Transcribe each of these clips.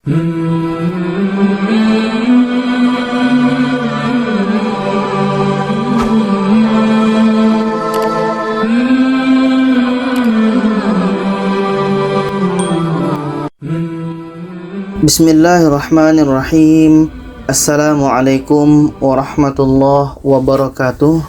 Bismillahirrahmanirrahim. Assalamualaikum warahmatullahi wabarakatuh.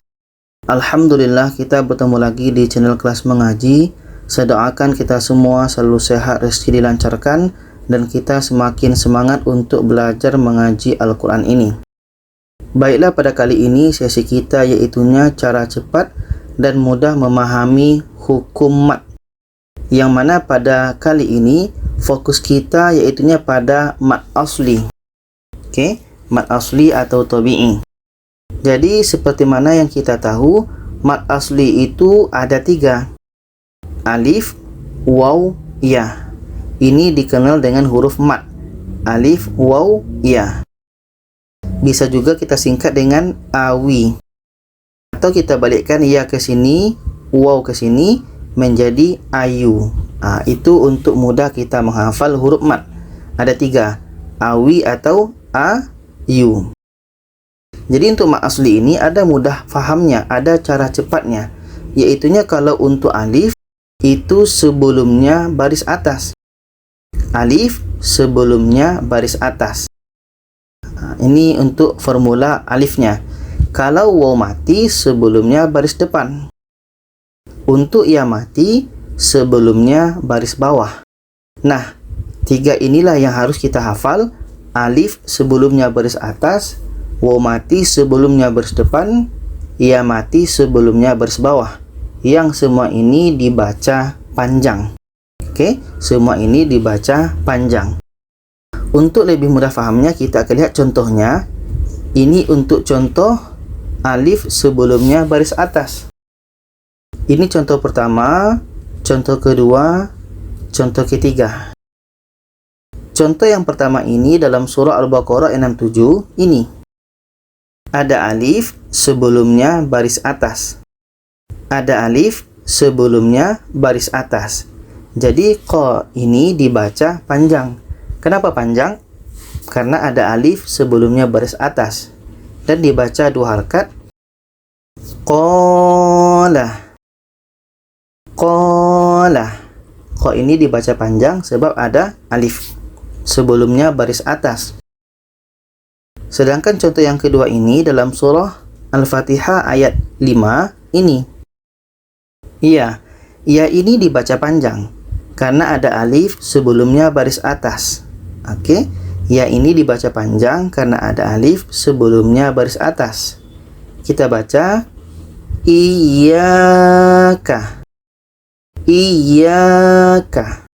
Alhamdulillah, kita bertemu lagi di channel kelas mengaji. Saya doakan kita semua selalu sehat, rezeki dilancarkan, dan kita semakin semangat untuk belajar mengaji Al-Quran ini. Baiklah, pada kali ini sesi kita yaitunya cara cepat dan mudah memahami hukum mat, yang mana pada kali ini fokus kita yaitunya pada mat asli. Mat asli atau tabi'i. Jadi seperti mana yang kita tahu, mat asli itu ada 3. Alif, waw, ya. Ini dikenal dengan huruf mat. Alif, waw, ya. Bisa juga kita singkat dengan awi. Atau kita balikkan ya ke sini, waw ke sini, menjadi ayu. Itu untuk mudah kita menghafal huruf mat. Ada 3, awi atau ayu. Jadi untuk mat asli ini ada mudah fahamnya, ada cara cepatnya. Yaitunya kalau untuk alif, itu sebelumnya baris atas. Alif sebelumnya baris atas. Ini untuk formula alifnya. Kalau waw mati, sebelumnya baris depan. Untuk ya mati, sebelumnya baris bawah. Nah, 3 inilah yang harus kita hafal. Alif sebelumnya baris atas, waw mati sebelumnya baris depan, ya mati sebelumnya baris bawah. Yang semua ini dibaca panjang. Semua ini dibaca panjang. Untuk lebih mudah fahamnya, kita akan lihat contohnya. Ini untuk contoh alif sebelumnya baris atas. Ini contoh pertama, contoh kedua, contoh ketiga. Contoh yang pertama ini dalam surah Al-Baqarah 67 ini. Ada alif sebelumnya baris atas. Ada alif sebelumnya baris atas. Jadi qa ini dibaca panjang. Kenapa panjang? Karena ada alif sebelumnya baris atas dan dibaca 2 harakat. Qala. Qala. Qa ini dibaca panjang sebab ada alif sebelumnya baris atas. Sedangkan contoh yang kedua ini dalam surah Al-Fatihah ayat 5 ini. Ya ini dibaca panjang karena ada alif sebelumnya baris atas. Ya ini dibaca panjang karena ada alif sebelumnya baris atas. Kita baca iyyaka. Iyyaka.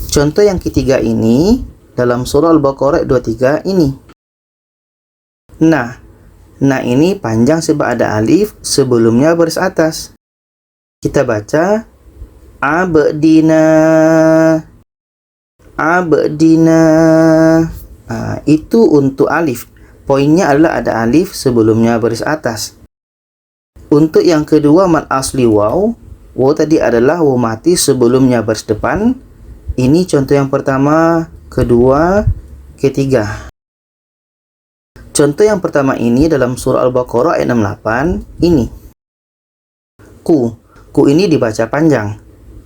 Contoh yang ketiga ini dalam surah Al-Baqarah 23 ini. Nah ini panjang sebab ada alif sebelumnya baris atas. Kita baca abdina. Abdina. Itu untuk alif. Poinnya adalah ada alif sebelumnya baris atas. Untuk yang kedua mat asli waw. Waw tadi adalah waw mati sebelumnya baris depan. Ini contoh yang pertama, kedua, ketiga. Contoh yang pertama ini dalam surah Al-Baqarah ayat 68 ini. Ku ini dibaca panjang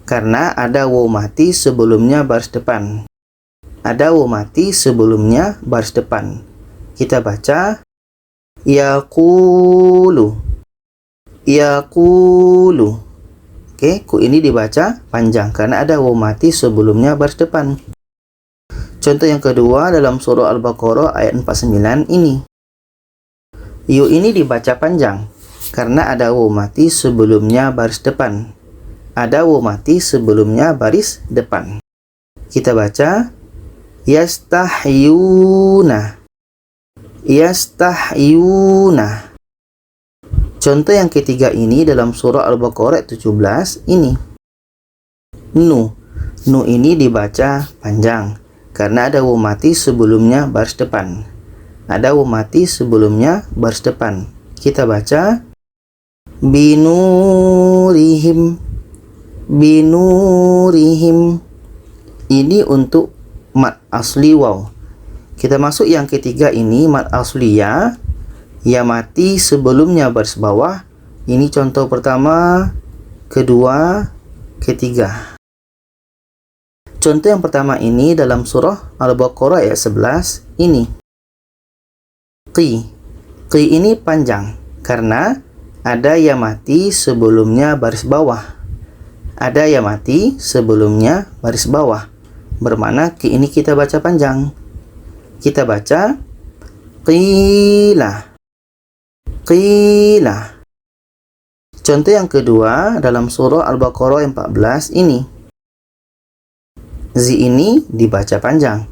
karena ada waw mati sebelumnya baris depan. Ada waw mati sebelumnya baris depan. Kita baca yaqulu. Yaqulu. Ku ini dibaca panjang karena ada waw mati sebelumnya baris depan. Contoh yang kedua dalam surah Al-Baqarah ayat 49 ini. Yu ini dibaca panjang karena ada waw mati sebelumnya baris depan. Ada waw mati sebelumnya baris depan. Kita baca yastahyuna. Yastahyuna. Contoh yang ketiga ini dalam surah Al-Baqarah 17 ini. Nu ini dibaca panjang karena ada waw mati sebelumnya baris depan. Ada waw mati sebelumnya baris depan. Kita baca binurihim. Binurihim. Ini untuk mad asli waw. Kita masuk yang ketiga ini, mad asli ya. Ya mati sebelumnya baris bawah. Ini contoh pertama, kedua, ketiga. Contoh yang pertama ini dalam surah Al-Baqarah ayat 11 ini. Qi. Qi ini panjang karena ada ya mati sebelumnya baris bawah. Ada ya mati sebelumnya baris bawah. Bermakna qi ini kita baca panjang. Kita baca qila. Qila. Contoh yang kedua dalam surah Al-Baqarah 14 ini. Zi ini dibaca panjang.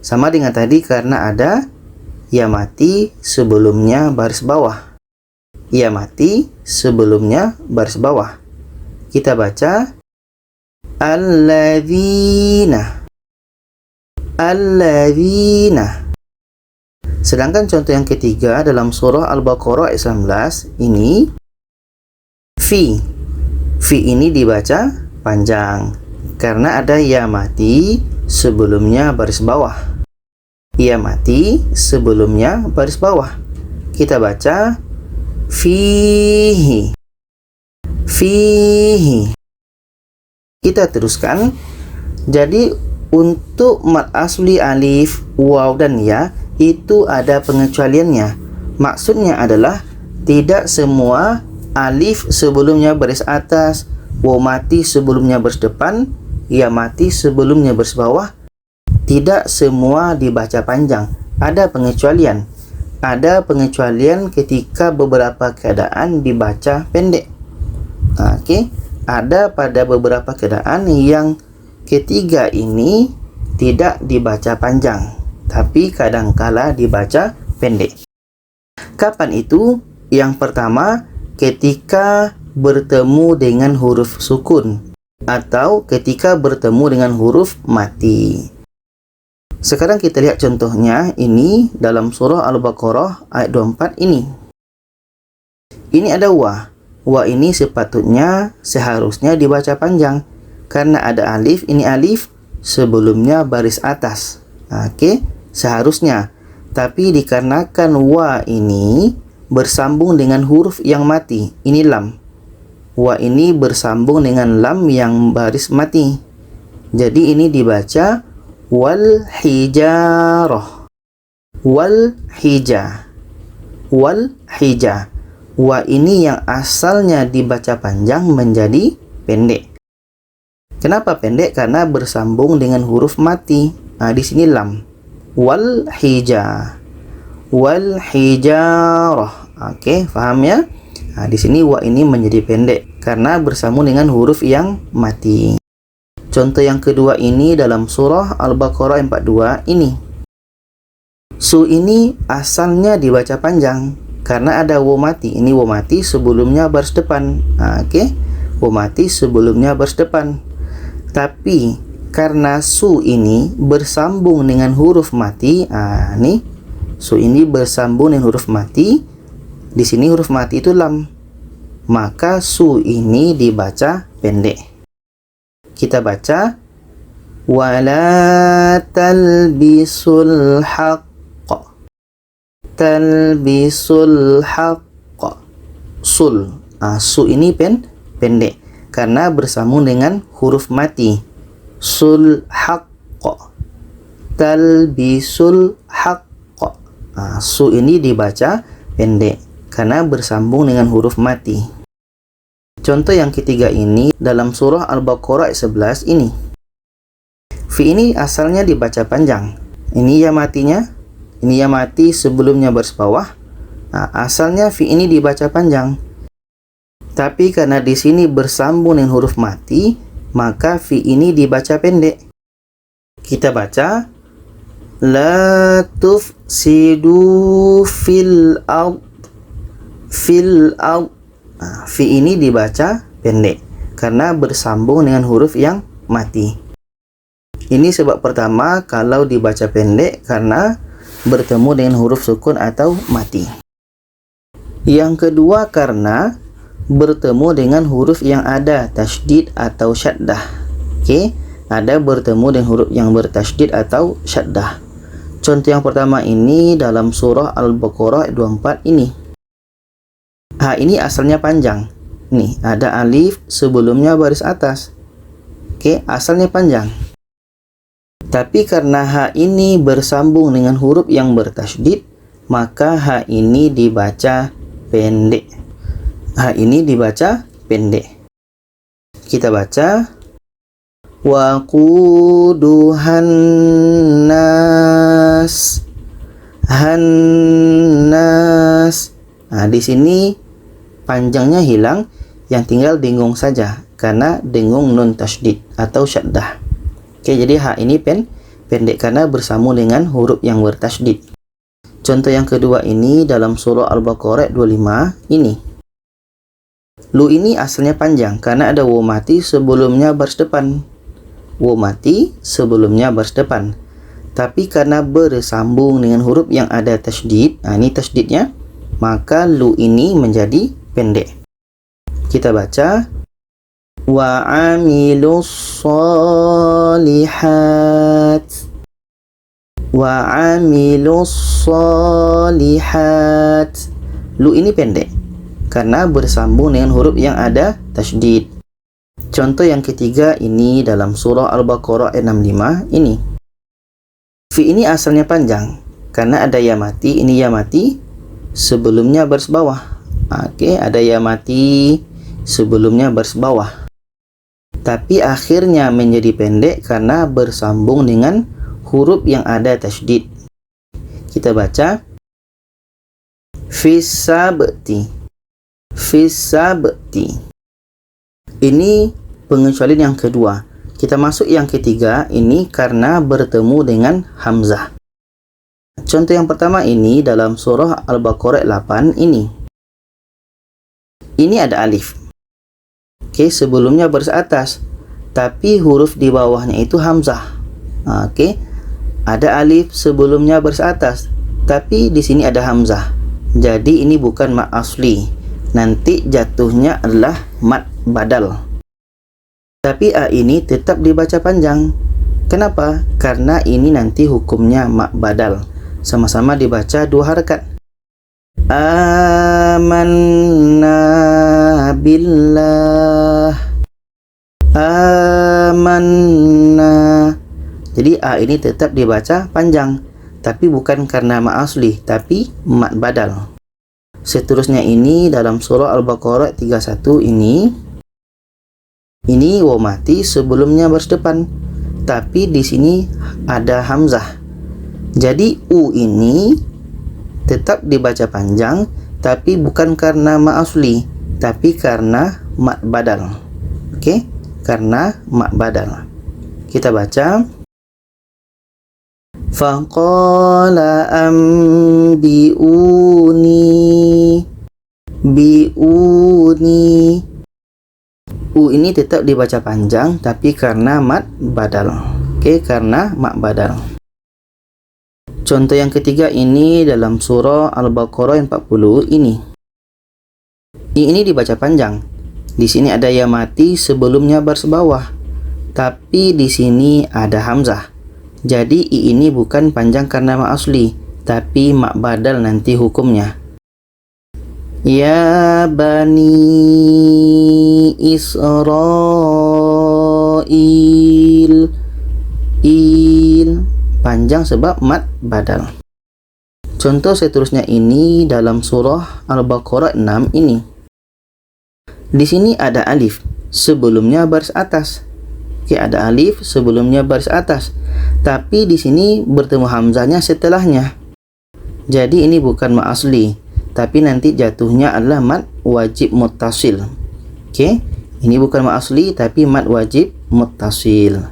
Sama dengan tadi karena ada ya mati sebelumnya baris bawah. Ya mati sebelumnya baris bawah. Kita baca alladzina. Alladzina. Sedangkan contoh yang ketiga dalam surah Al-Baqarah ayat 19 ini fi. Fi ini dibaca panjang karena ada ya mati sebelumnya baris bawah. Ya mati sebelumnya baris bawah. Kita baca fihi. Fihi. Kita teruskan. Jadi untuk mad asli alif, waw dan ya itu ada pengecualiannya. Maksudnya adalah tidak semua alif sebelumnya baris atas, waw mati sebelumnya baris depan, ya mati sebelumnya baris bawah, tidak semua dibaca panjang. Ada pengecualian. Ada pengecualian ketika beberapa keadaan dibaca pendek. Oke, ada pada beberapa keadaan yang ketiga ini tidak dibaca panjang, tapi kadangkala dibaca pendek. Kapan itu? Yang pertama, ketika bertemu dengan huruf sukun atau ketika bertemu dengan huruf mati. Sekarang kita lihat contohnya ini dalam surah Al-Baqarah ayat 24 ini. Ini ada wa. Wa ini sepatutnya seharusnya dibaca panjang karena ada alif. Ini alif sebelumnya baris atas. Oke, seharusnya. Tapi dikarenakan wa ini bersambung dengan huruf yang mati. Ini lam. Wa ini bersambung dengan lam yang baris mati. Jadi ini dibaca wal hijarah. Wal hijah. Wal hijah. Wa ini yang asalnya dibaca panjang menjadi pendek. Kenapa pendek? Karena bersambung dengan huruf mati. Nah, di sini lam. Wal hijah. Wal hijarah. Oke, paham ya? Nah, di sini wa ini menjadi pendek karena bersambung dengan huruf yang mati. Contoh yang kedua ini dalam surah Al-Baqarah 42 ini. Su ini asalnya dibaca panjang karena ada wa mati. Ini wa mati sebelumnya baris depan. Oke, wa mati sebelumnya baris depan. Tapi karena su ini bersambung dengan huruf mati, nih su ini bersambung dengan huruf mati. Di sini huruf mati itu lam. Maka su ini dibaca pendek. Kita baca wala talbisul haqq. Talbisul haqq. Sul. Su ini pendek karena bersambung dengan huruf mati. Sul haqq. Talbisul haqq. Su ini dibaca pendek karena bersambung dengan huruf mati. Contoh yang ketiga ini dalam surah Al-Baqarah ayat 11 ini. Fi ini asalnya dibaca panjang. Ini ya matinya. Ini ya mati sebelumnya baris bawah. Asalnya fi ini dibaca panjang. Tapi karena di sini bersambung dengan huruf mati, maka fi ini dibaca pendek. Kita baca la tufsidu fil ard. Fil ard. Fi ini dibaca pendek karena bersambung dengan huruf yang mati. Ini sebab pertama kalau dibaca pendek karena bertemu dengan huruf sukun atau mati. Yang kedua karena bertemu dengan huruf yang ada tasydid atau syaddah. Oke, ada bertemu dengan huruf yang bertasydid atau syaddah. Contoh yang pertama ini dalam surah Al-Baqarah 24 ini. Ha ini asalnya panjang. Nih, ada alif sebelumnya baris atas. Oke, asalnya panjang. Tapi karena ha ini bersambung dengan huruf yang bertasydid, maka ha ini dibaca pendek. Ha ini dibaca pendek. Kita baca waquduhan nas. Hannas. Nah, di sini panjangnya hilang, yang tinggal dengung saja karena dengung nun tasydid atau syaddah. Oke, jadi ha ini pendek karena bersambung dengan huruf yang bertasydid. Contoh yang kedua ini dalam surah Al-Baqarah 25 ini. Lu ini asalnya panjang karena ada waw mati sebelumnya baris depan. Waw mati sebelumnya baris depan. Tapi karena bersambung dengan huruf yang ada tasydid, nah ini tasydidnya, maka lu ini menjadi pendek. Kita baca wa amilus solihat. Wa amilus solihat. Lu ini pendek karena bersambung dengan huruf yang ada tasydid. Contoh yang ketiga ini dalam surah Al-Baqarah 65 ini. Fi ini asalnya panjang karena ada ya mati, ini ya mati sebelumnya baris bawah. Oke, ada ya mati sebelumnya baris bawah. Tapi akhirnya menjadi pendek karena bersambung dengan huruf yang ada tasydid. Kita baca fisabti. Fisabti. Ini pengecualian yang kedua. Kita masuk yang ketiga ini karena bertemu dengan hamzah. Contoh yang pertama ini dalam surah Al-Baqarah 8 ini. Ini ada alif. Oke, sebelumnya baris atas, tapi huruf di bawahnya itu hamzah. Oke, ada alif sebelumnya baris atas, tapi di sini ada hamzah. Jadi ini bukan mat asli. Nanti jatuhnya adalah mat badal. Tapi a ini tetap dibaca panjang. Kenapa? Karena ini nanti hukumnya mat badal. Sama-sama dibaca 2 harakat. Amanna billah. Amanna. Jadi a ini tetap dibaca panjang, tapi bukan karena mat asli, tapi mat badal. Seterusnya ini dalam surah Al-Baqarah 31 ini. Ini waw mati sebelumnya baris depan, tapi di sini ada hamzah. Jadi u ini tetap dibaca panjang, tapi bukan karena mat asli, tapi karena mat badal. Oke, karena mat badal. Kita baca faqala ambiuni biuni. U ini tetap dibaca panjang, tapi karena mat badal. Oke, karena mat badal. Contoh yang ketiga ini dalam surah Al-Baqarah 40 ini. Ini dibaca panjang. Di sini ada ya mati sebelumnya baris bawah, tapi di sini ada hamzah. Jadi i ini bukan panjang karena mat asli, tapi mat badal nanti hukumnya. Ya bani Israil. Panjang sebab mat badal. Contoh seterusnya ini dalam surah Al-Baqarah 6 ini. Di sini ada alif sebelumnya baris atas. Oke, ada alif sebelumnya baris atas, tapi di sini bertemu hamzahnya setelahnya. Jadi ini bukan mat asli, tapi nanti jatuhnya adalah mat wajib muttasil. Oke, ini bukan mat asli, tapi mat wajib muttasil.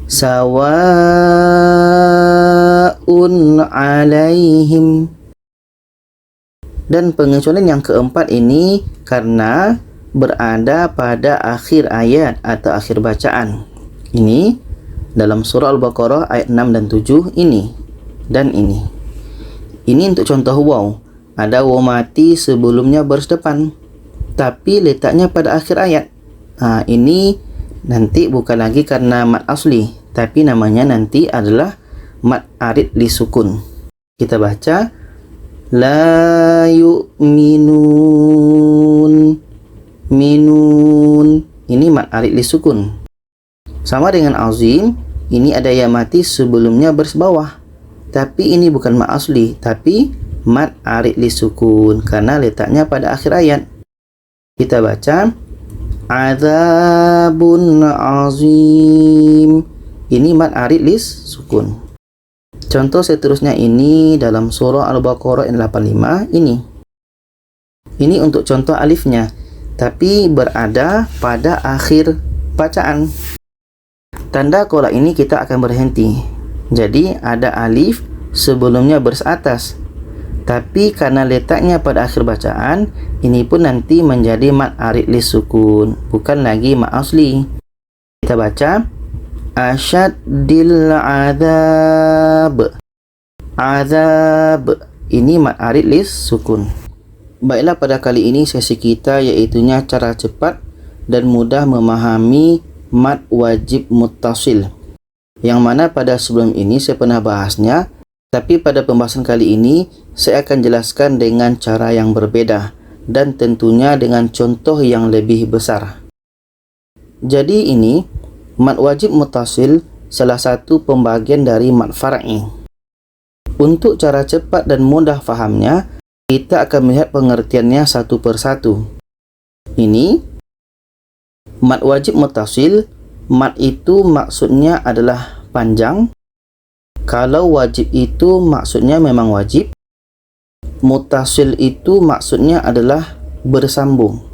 Sawa'un alaihim. Dan pengecualian yang keempat ini karena berada pada akhir ayat atau akhir bacaan. Ini dalam surah Al-Baqarah ayat 6 dan 7 ini dan ini. Ini untuk contoh waw. Ada waw mati sebelumnya baris depan, tapi letaknya pada akhir ayat. Ini nanti bukan lagi karena mad asli, tapi namanya nanti adalah mad arid li sukun. Kita baca la yu'minun, minun. Ini mad arid li sukun. Sama dengan azim, ini ada ya mati sebelumnya baris bawah. Tapi ini bukan mad asli, tapi mad arid li sukun karena letaknya pada akhir ayat. Kita baca azabun azim. Ini mad arid li sukun. Contoh seterusnya ini dalam surah Al-Baqarah ayat 85 ini. Ini untuk contoh alifnya, tapi berada pada akhir bacaan. Tanda kolak ini kita akan berhenti. Jadi ada alif sebelumnya baris atas. Tapi karena letaknya pada akhir bacaan, ini pun nanti menjadi mad arid li sukun, bukan lagi mad asli. Kita baca asyaddil azab. Azab. Ini mad arid li sukun. Baiklah, pada kali ini sesi kita iaitunya cara cepat dan mudah memahami mad wajib muttasil, yang mana pada sebelum ini saya pernah bahasnya, tapi pada pembahasan kali ini saya akan jelaskan dengan cara yang berbeda dan tentunya dengan contoh yang lebih besar. Jadi ini mad wajib muttasil salah satu pembagian dari mad far'i. Untuk cara cepat dan mudah fahamnya, kita akan melihat pengertiannya satu persatu. Ini mad wajib muttasil, mad itu maksudnya adalah panjang. Kalau wajib itu maksudnya memang wajib. Muttasil itu maksudnya adalah bersambung.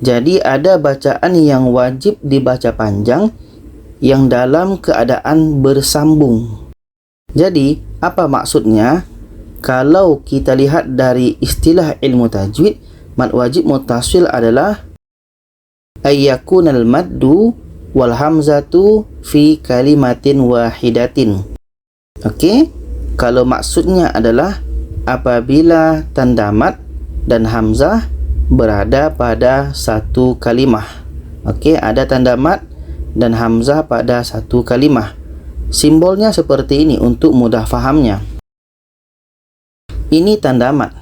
Jadi ada bacaan yang wajib dibaca panjang yang dalam keadaan bersambung. Jadi apa maksudnya? Kalau kita lihat dari istilah ilmu tajwid, mad wajib muttasil adalah ayyakunal maddu wal hamzatu fi kalimatin wahidatin. Okey, kalau maksudnya adalah apabila tanda mad dan hamzah berada pada satu kalimah. Okey, ada tanda mad dan hamzah pada satu kalimah. Simbolnya seperti ini untuk mudah fahamnya. Ini tanda mad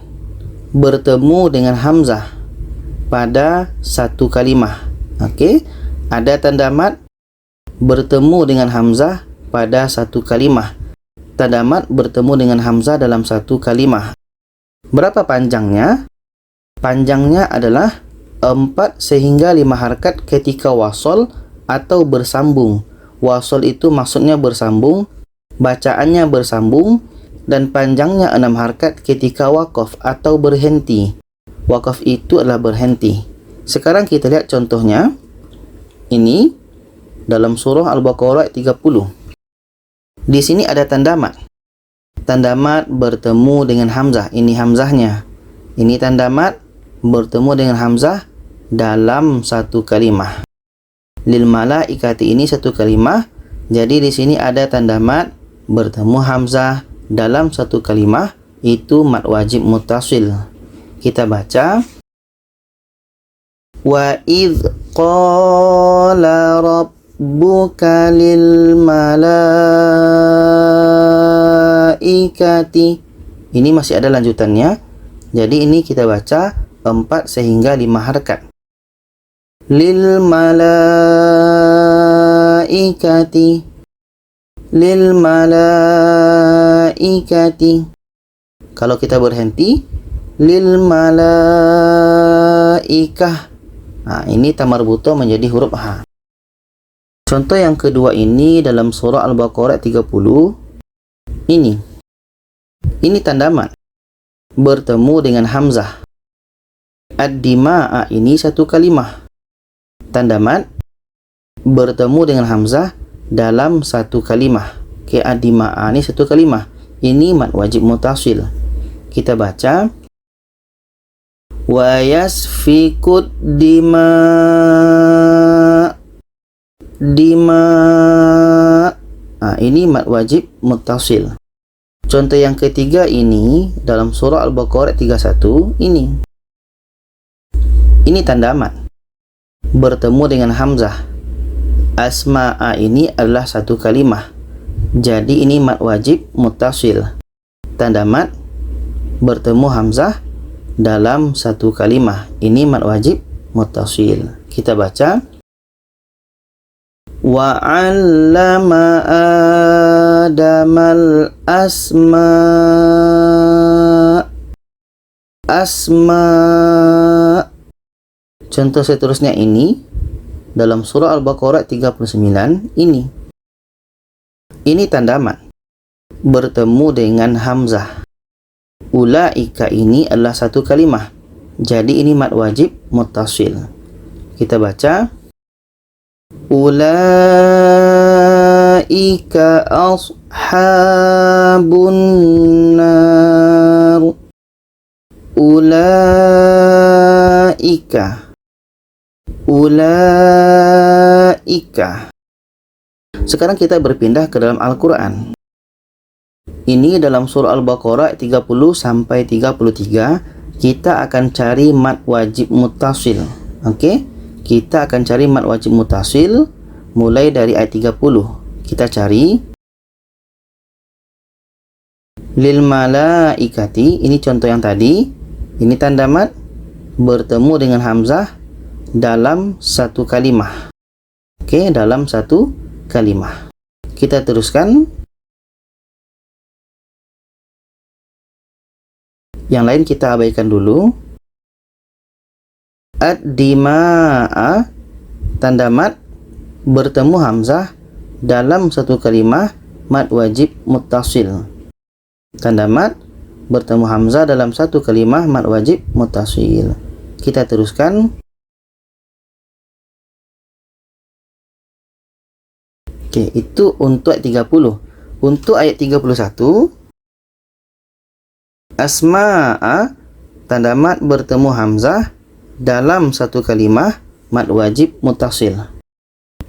bertemu dengan hamzah pada satu kalimah. Okey, ada tanda mad bertemu dengan hamzah pada satu kalimah. Tanda mad bertemu dengan hamzah dalam satu kalimah. Berapa panjangnya? Panjangnya adalah 4 sehingga 5 harakat ketika wasol atau bersambung. Wasol itu maksudnya bersambung, bacaannya bersambung, dan panjangnya 6 harakat ketika waqaf atau berhenti. Waqaf itu adalah berhenti. Sekarang kita lihat contohnya. Ini dalam surah Al-Baqarah ayat 30. Di sini ada tanda mad. Tanda mad bertemu dengan hamzah. Ini hamzahnya. Ini tanda mad bertemu dengan hamzah dalam satu kalimah. Lil malaikati ini satu kalimah. Jadi di sini ada tanda mad bertemu hamzah dalam satu kalimah, itu mad wajib muttasil. Kita baca wa idz qala rabbuka lil malaikati. Ini masih ada lanjutannya. Jadi ini kita baca 4 sehingga 5 harakat. Lil malaikati, lil malaikati. Kalau kita berhenti, lil malaikah. Nah, ini tamarbuto menjadi huruf H. Contoh yang kedua ini dalam surah Al-Baqarah 30. Ini tanda mad bertemu dengan hamzah. Ad-dima'a ini satu kalimah. Tanda mad bertemu dengan hamzah dalam satu kalimah. Ke ad-dima'a ini satu kalimah. Ini mad wajib muttasil. Kita baca wa yasfikud dima. Nah, ini mad wajib muttasil. Contoh yang ketiga ini dalam surah Al-Baqarah 31 ini. Ini tanda mad bertemu dengan hamzah. Asma'a ini adalah satu kalimah. Jadi ini mad wajib muttasil. Tanda mad bertemu hamzah dalam satu kalimah. Ini mad wajib muttasil. Kita baca. Wa 'allama Adamal asma. Contoh seterusnya ini dalam surah Al-Baqarah 39 ini. Ini tanda mad bertemu dengan hamzah. Ulaika ini adalah satu kalimah. Jadi ini mad wajib muttasil. Kita baca. Ulaika ashabun nar. Ulaika. Sekarang kita berpindah ke dalam Al-Quran. Ini dalam surah Al-Baqarah 30 sampai 33. Kita akan cari mad wajib muttasil. Oke? Kita akan cari mad wajib muttasil mulai dari ayat 30. Kita cari lil malaikati. Ini contoh yang tadi. Ini tanda mad bertemu dengan hamzah dalam satu kalimah. Oke, dalam satu kalimah. Kita teruskan. Yang lain kita abaikan dulu. Ad-dima'a, tanda mad bertemu hamzah dalam satu kalimah, mad wajib muttasil. Tanda mad bertemu hamzah dalam satu kalimah, mad wajib muttasil. Kita teruskan. Oke, itu untuk ayat 30. Untuk ayat 31, asma'a, tanda mad bertemu hamzah dalam satu kalimah, mad wajib muttasil.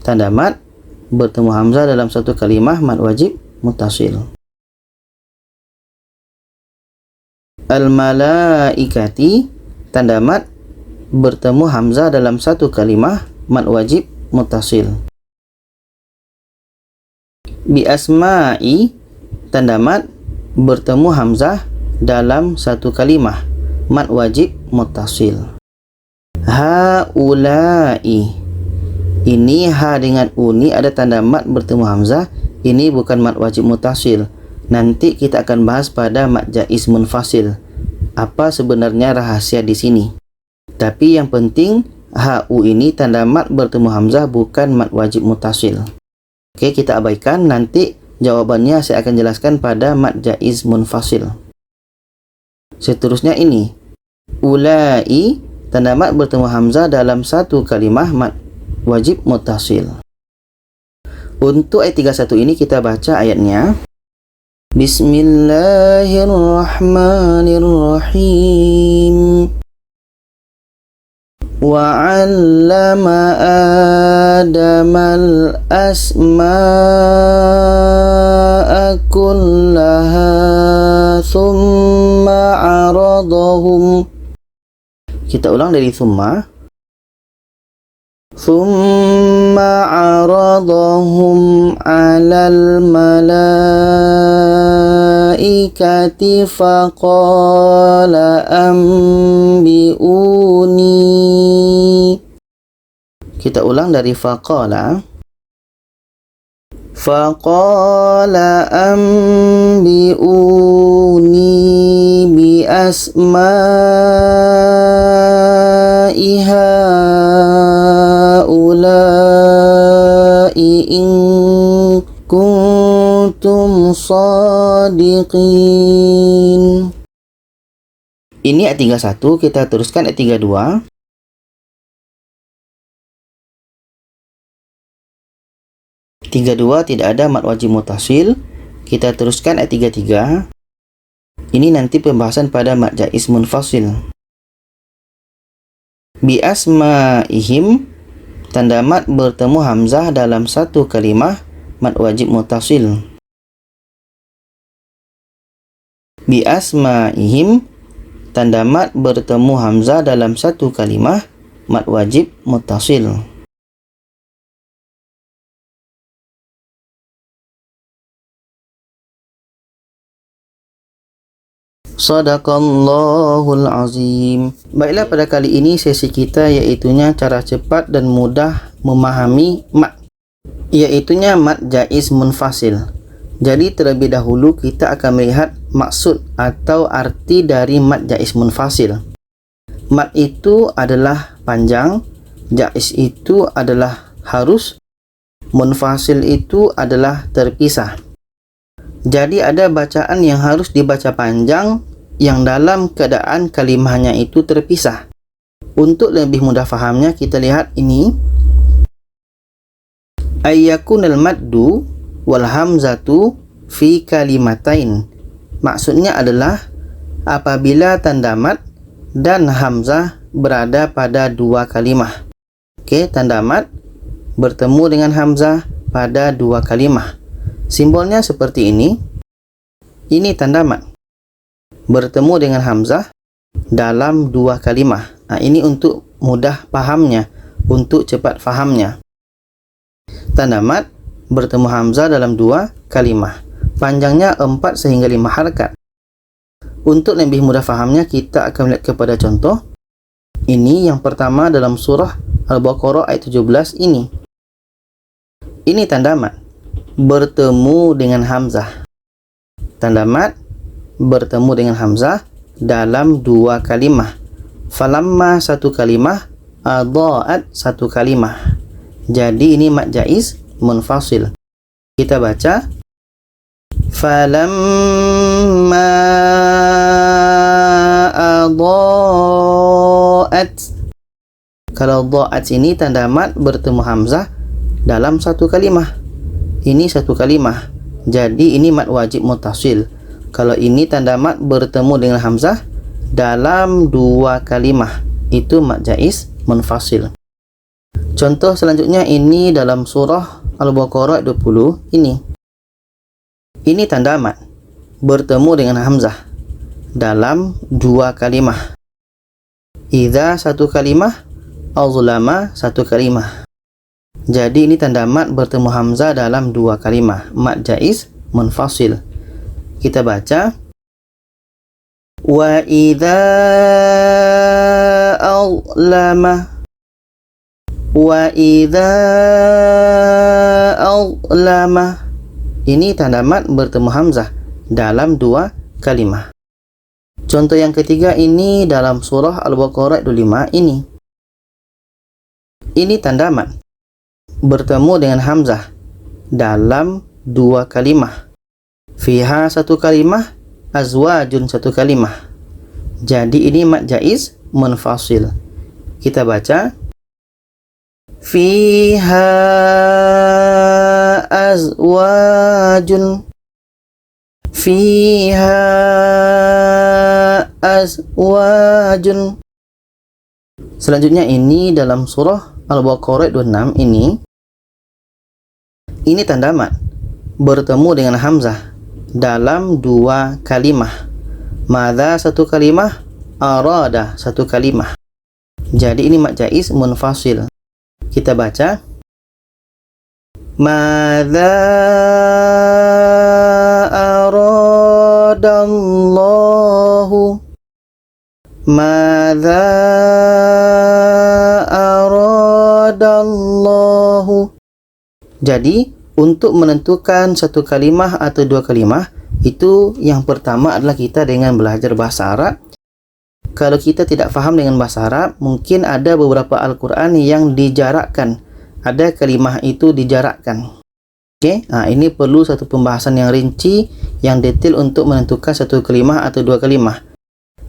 Tanda mad bertemu hamzah dalam satu kalimah, mad wajib muttasil. Al-malaikati, tanda mad bertemu hamzah dalam satu kalimah, mad wajib muttasil. Bi asma'i, tanda mad bertemu hamzah dalam satu kalimah, mad wajib muttasil. Haula'i, ini ha dengan uni ada tanda mad bertemu hamzah. Ini bukan mad wajib muttasil. Nanti kita akan bahas pada mad jaiz munfasil. Apa sebenarnya rahasia di sini? Tapi yang penting hu ini tanda mad bertemu hamzah, bukan mad wajib muttasil. Oke, kita abaikan. Nanti jawabannya saya akan jelaskan pada mad jaiz munfasil. Seterusnya ini ulai, tanda mad bertemu hamzah dalam satu kalimah, mad wajib muttasil. Untuk ayat 31 ini kita baca ayatnya. Bismillahirrahmanirrahim. Wa 'allama Adamal asma'a kullaha thumma 'aradahum. Kita ulang dari thumma. Thumma 'aradahum 'alal malaikati faqala ambi'uni. Kita ulang dari faqala. Faqala ambi'uni bi asma'i haula'i in kuntum shadiqin. Ini ayat 31, kita teruskan ayat 32. Tidak ada mad wajib muttasil. Kita teruskan ayat 33. Ini nanti pembahasan pada mad jaiz munfasil. Bi asma'ihim, tanda mad bertemu hamzah dalam satu kalimah, mad wajib muttasil. Bi asma'ihim, tanda mad bertemu hamzah dalam satu kalimah, mad wajib muttasil. Shadaqallahul azim. Baiklah, pada kali ini sesi kita iaitunya cara cepat dan mudah memahami mad, iaitunya mad jaiz munfasil. Jadi terlebih dahulu kita akan melihat maksud atau arti dari mad jaiz munfasil. Mad itu adalah panjang, jaiz itu adalah harus, munfasil itu adalah terpisah. Jadi ada bacaan yang harus dibaca panjang yang dalam keadaan kalimahnya itu terpisah. Untuk lebih mudah fahamnya, kita lihat ini. Ayyakunal maddu wal hamzatu fi kalimatain. Maksudnya adalah apabila tanda mad dan hamzah berada pada dua kalimah. Okey, tanda mad bertemu dengan hamzah pada dua kalimah. Simbolnya seperti ini. Ini tanda mad bertemu dengan hamzah dalam dua kalimah. Ini untuk mudah fahamnya, untuk cepat fahamnya. Tanda mad bertemu hamzah dalam dua kalimah. Panjangnya 4 sehingga 5 harakat. Untuk lebih mudah fahamnya, kita akan melihat kepada contoh. Ini yang pertama dalam surah Al-Baqarah ayat 17 ini. Ini tanda mad bertemu dengan hamzah. Tanda mad bertemu dengan hamzah dalam dua kalimah. Falamma satu kalimah, adha'at satu kalimah. Jadi ini mad jaiz munfasil. Kita baca falamma adha'at. Kalau dha'at ini tanda mad bertemu hamzah dalam satu kalimah. Ini satu kalimah. Jadi ini mad wajib muttasil. Kalau ini tanda mad bertemu dengan hamzah dalam dua kalimah, itu mad jaiz munfasil. Contoh selanjutnya ini dalam surah Al-Baqarah 20 ini. Ini tanda mad bertemu dengan hamzah dalam dua kalimah. Idza satu kalimah, azlama satu kalimah. Jadi ini tanda mad bertemu hamzah dalam dua kalimah, mad jaiz munfasil. Kita baca wa idza azlama, wa idza azlama. Ini tanda mad bertemu hamzah dalam dua kalimah. Contoh yang ketiga ini dalam surah Al-Baqarah 25 ini. Ini tanda mad bertemu dengan hamzah dalam dua kalimah. Fiha satu kalimah, azwajun satu kalimah. Jadi ini mad jaiz munfasil. Kita baca fiha azwajun, fiha azwajun. Selanjutnya ini dalam surah Al-Baqarah 26 ini. Ini tanda mad bertemu dengan hamzah dalam dua kalimah. Madza satu kalimah, arada satu kalimah. Jadi ini mad jaiz munfasil. Kita baca madza aradallahu, madza aradallahu. Jadi untuk menentukan satu kalimah atau dua kalimah, itu yang pertama adalah kita dengan belajar bahasa Arab. Kalau kita tidak faham dengan bahasa Arab, mungkin ada beberapa Al-Quran yang dijarakkan. Ada kalimah itu dijarakkan. Oke, ini perlu satu pembahasan yang rinci, yang detail untuk menentukan satu kalimah atau dua kalimah.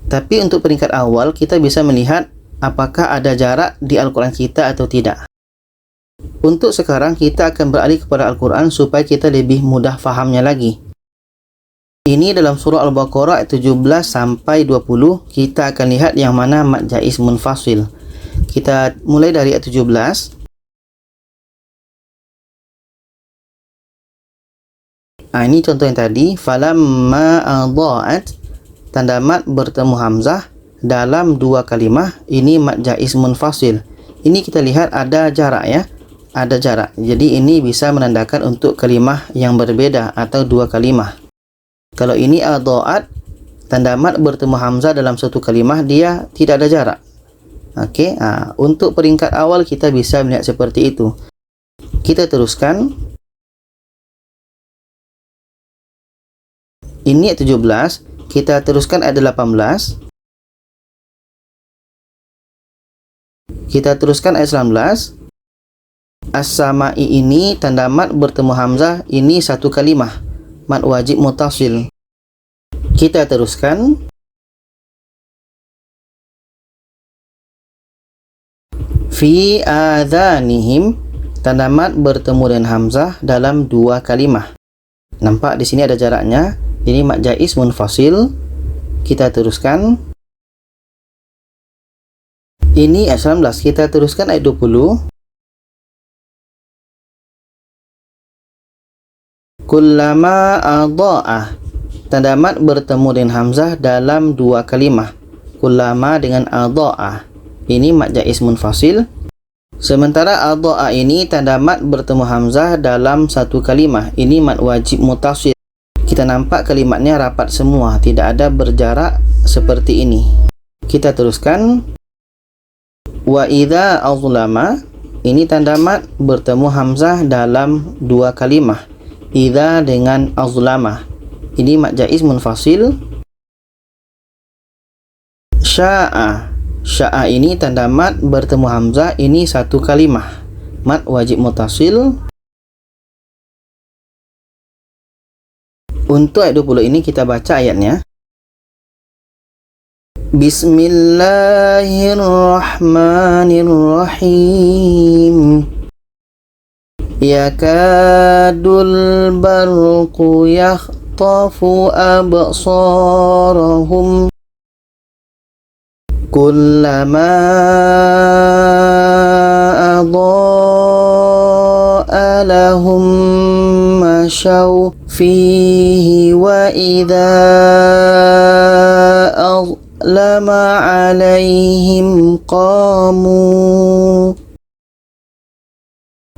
Tapi untuk peringkat awal, kita bisa melihat apakah ada jarak di Al-Quran kita atau tidak. Untuk sekarang kita akan beralih kepada Al-Quran supaya kita lebih mudah fahamnya lagi. Ini dalam surah Al-Baqarah 17 sampai 20, kita akan lihat yang mana mad jaiz munfasil. Kita mulai dari ayat 17. Ini contoh yang tadi, falamma adha'at, tanda mad bertemu hamzah dalam dua kalimah, ini mad jaiz munfasil. Ini kita lihat ada jarak ya. Ada jarak. Jadi ini bisa menandakan untuk kalimah yang berbeda atau dua kalimah. Kalau ini adha'at, tanda mat bertemu hamzah dalam satu kalimah dia tidak ada jarak. Okey, untuk peringkat awal kita bisa melihat seperti itu. Kita teruskan. Ini ayat 17, kita teruskan ayat 18. Kita teruskan ayat 19. As-sama'i ini tanda mat bertemu hamzah, ini satu kalimah, mat wajib muttasil. Kita teruskan. Fi adhanihim, tanda mat bertemu dengan hamzah dalam dua kalimah. Nampak di sini ada jaraknya. Ini mat jaiz munfasil. Kita teruskan. Ini ayat 19. Kita teruskan ayat 20. Kullama adha'ah, tanda mat bertemu dengan hamzah dalam dua kalimah. Kullama dengan adha'ah, ini mat jaiz munfasil. Sementara adha'ah ini tanda mat bertemu hamzah dalam satu kalimah. Ini mat wajib muttasil. Kita nampak kalimatnya rapat semua, tidak ada berjarak seperti ini. Kita teruskan. Wa idza azlama, ini tanda mat bertemu hamzah dalam dua kalimah. Idza dengan azlama, ini mat jaiz munfasil. Sya'a, sya'a ini tanda mat bertemu hamzah, ini satu kalimah, mat wajib muttasil. Untuk ayat 20 ini kita baca ayatnya. Bismillahirrahmanirrahim. Yakadul barqu yakhtafu absarahum kullama adha'a lahum mashaw fihi wa idza azlama alaihim qamu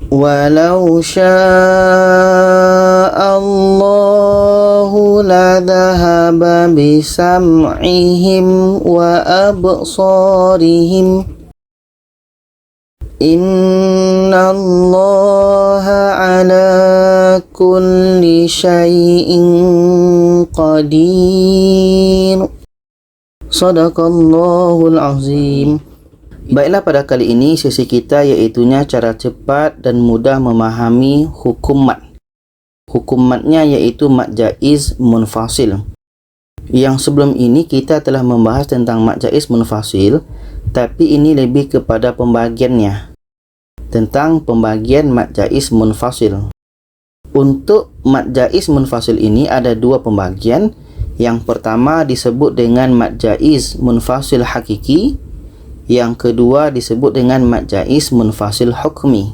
walau sya'allahu ladhahaba bisam'ihim wa absarihim innallaha ala kulli syai'in qadir. Shadaqallahul azim. Baiklah, pada kali ini sesi kita iaitunya cara cepat dan mudah memahami hukum mat. Hukum matnya iaitu mat jaiz munfasil. Yang sebelum ini kita telah membahas tentang mat jaiz munfasil, tapi ini lebih kepada pembagiannya. Tentang pembagian mat jaiz munfasil. Untuk mat jaiz munfasil ini ada dua pembagian. Yang pertama disebut dengan mat jaiz munfasil hakiki. Yang kedua disebut dengan mat jaiz munfasil hukmi.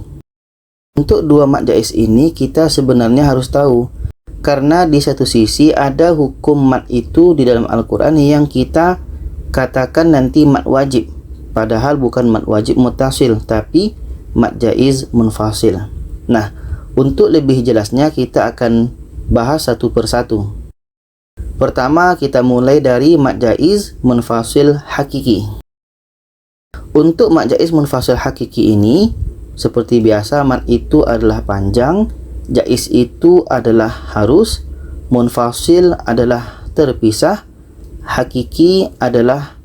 Untuk dua mat jaiz ini kita sebenarnya harus tahu, karena di satu sisi ada hukum mat itu di dalam Al-Quran yang kita katakan nanti mat wajib, padahal bukan mat wajib muttasil, tapi mat jaiz munfasil. Nah, untuk lebih jelasnya kita akan bahas satu persatu. Pertama kita mulai dari mat jaiz munfasil hakiki. Untuk mat jaiz munfasil hakiki ini, seperti biasa, mat itu adalah panjang, jaiz itu adalah harus, munfasil adalah terpisah, hakiki adalah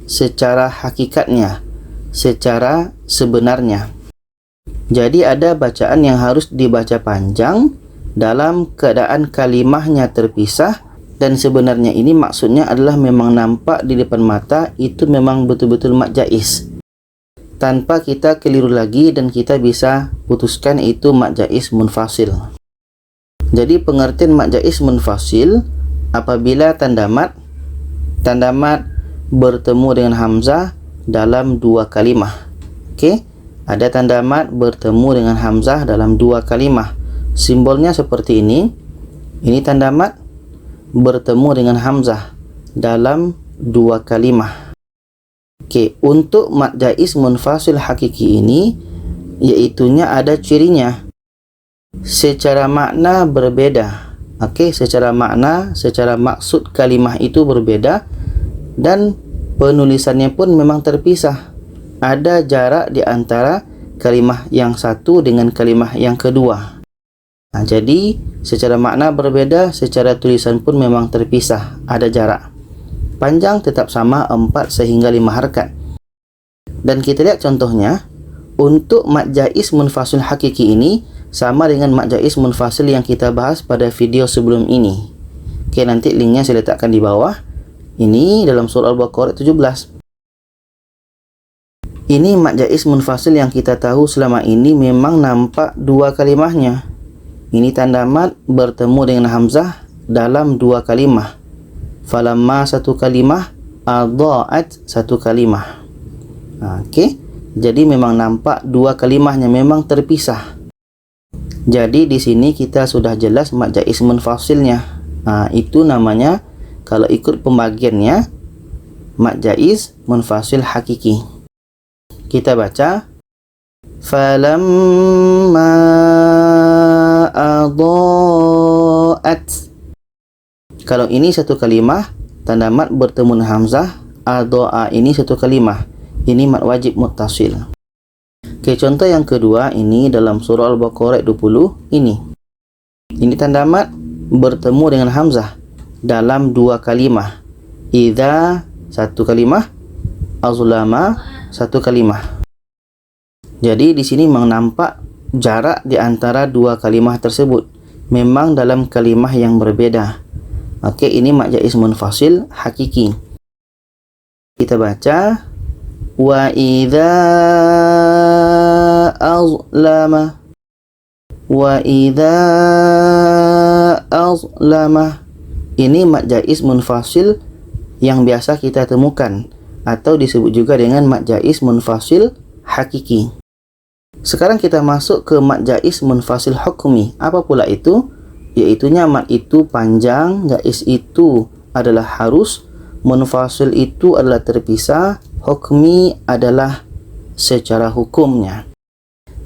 secara hakikatnya, secara sebenarnya. Jadi ada bacaan yang harus dibaca panjang dalam keadaan kalimahnya terpisah, dan sebenarnya ini maksudnya adalah memang nampak di depan mata, itu memang betul-betul mat jaiz. Tanpa kita keliru lagi dan kita bisa putuskan itu mat jaiz munfasil. Jadi pengertian mat jaiz munfasil apabila tanda mat bertemu dengan hamzah dalam dua kalimah. Okey, ada tanda mat bertemu dengan hamzah dalam dua kalimah. Simbolnya seperti ini. Ini tanda mat bertemu dengan hamzah dalam dua kalimah. Okey, untuk mat jaiz munfasil hakiki ini iaitunya ada cirinya. Secara makna berbeda, Okey, secara makna, secara maksud kalimah itu berbeda dan penulisannya pun memang terpisah. Ada jarak di antara kalimah yang satu dengan kalimah yang kedua. Jadi secara makna berbeda, secara tulisan pun memang terpisah, ada jarak. Panjang tetap sama 4 sehingga 5 harakat. Dan kita lihat contohnya, untuk mad jaiz munfasil hakiki ini sama dengan mad jaiz munfasil yang kita bahas pada video sebelum ini. Okey, nanti linknya saya letakkan di bawah. Ini dalam surah Al-Baqarah 17. Ini mad jaiz munfasil yang kita tahu selama ini memang nampak dua kalimahnya. Ini tanda mad bertemu dengan hamzah dalam dua kalimah. Falamma satu kalimah, adha'at satu kalimah. Okey, jadi memang nampak dua kalimahnya memang terpisah. Jadi di sini kita sudah jelas mad jaiz munfasilnya. Itu namanya, kalau ikut pembagiannya, mad jaiz munfasil hakiki. Kita baca, falamma adha'at. Kalau ini satu kalimah, tanda mad bertemu dengan hamzah. Adha'a ini satu kalimah. Ini mad wajib muttasil. Oke, contoh yang kedua ini dalam surah Al-Baqarah 20 ini. Ini tanda mad bertemu dengan hamzah dalam dua kalimah. Idza satu kalimah, azlama satu kalimah. Jadi di sini memang nampak jarak di antara dua kalimah tersebut. Memang dalam kalimah yang berbeda. Okey, ini mad jaiz munfasil hakiki. Kita baca, wa idza azlama, wa idza azlama. Ini mad jaiz munfasil yang biasa kita temukan, atau disebut juga dengan mad jaiz munfasil hakiki. Sekarang kita masuk ke mad jaiz munfasil hukmi. Apa pula itu? Iaitunya mad itu panjang, jaiz itu adalah harus, munfasil itu adalah terpisah, hukmi adalah secara hukumnya.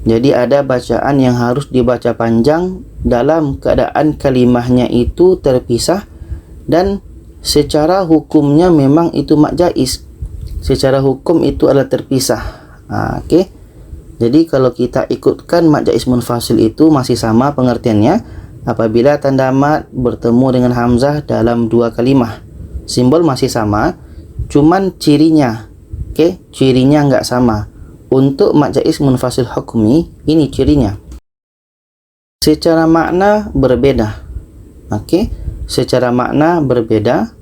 Jadi ada bacaan yang harus dibaca panjang dalam keadaan kalimahnya itu terpisah, dan secara hukumnya memang itu mad jaiz. Secara hukum itu adalah terpisah. Okey. Jadi kalau kita ikutkan mad jaiz munfasil itu masih sama pengertiannya apabila tanda mad bertemu dengan hamzah dalam dua kalimah. Simbol masih sama, cuman cirinya, cirinya enggak sama. Untuk mad jaiz munfasil hukmi, ini cirinya. Secara makna berbeda. Secara makna berbeda,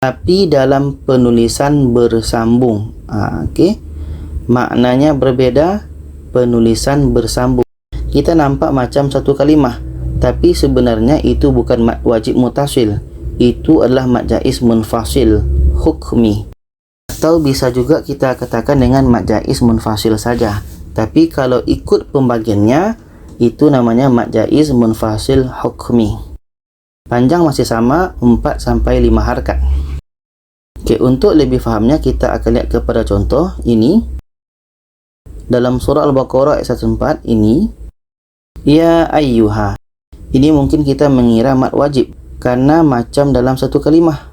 tapi dalam penulisan bersambung. Maknanya berbeda, penulisan bersambung. Kita nampak macam satu kalimah, tapi sebenarnya itu bukan mad wajib muttasil. Itu adalah mad jaiz munfasil hukmi. Atau bisa juga kita katakan dengan mad jaiz munfasil saja. Tapi kalau ikut pembagiannya, itu namanya mad jaiz munfasil hukmi. Panjang masih sama 4 sampai 5 harakat. Okey, untuk lebih fahamnya kita akan lihat kepada contoh ini. Dalam surah Al-Baqarah ayat 14 ini, ya ayyuha. Ini mungkin kita mengira mad wajib karena macam dalam satu kalimah.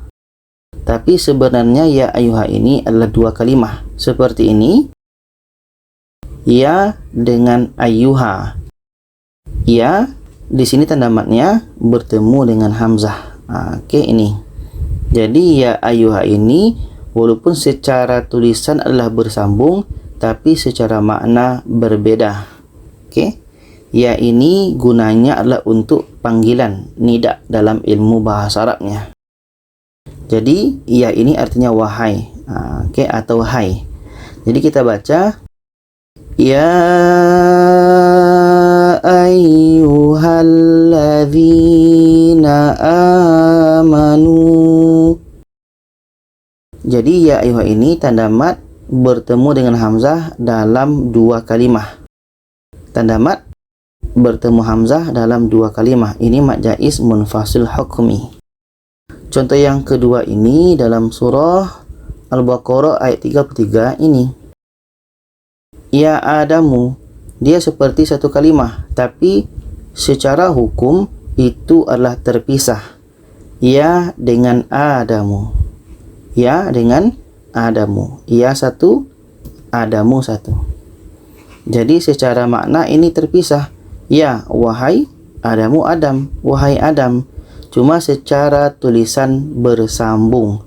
Tapi sebenarnya ya ayyuha ini adalah dua kalimah. Seperti ini. Ya dengan ayyuha. Ya, di sini tanda madnya bertemu dengan hamzah. Okey, ini. Jadi ya ayyuha ini walaupun secara tulisan adalah bersambung, tapi secara makna berbeda. Okey. Ya ini gunanya adalah untuk panggilan, nida dalam ilmu bahasa Arabnya. Jadi ya ini artinya wahai, atau hai. Jadi kita baca, ya ayyuhalladzina amanu. Jadi ya ayyuha ini tanda mad bertemu dengan hamzah dalam dua kalimah. Tanda mad bertemu hamzah dalam dua kalimah. Ini mad jaiz munfasil hukmi. Contoh yang kedua ini dalam surah Al-Baqarah ayat 33 ini. Ya Adamu, dia seperti satu kalimah, tapi secara hukum itu adalah terpisah. Ya dengan Adamu. Ya dengan Adamu. Ya satu, Adamu satu. Jadi secara makna ini terpisah. Ya, wahai Adamu Adam. Wahai Adam. Cuma secara tulisan bersambung.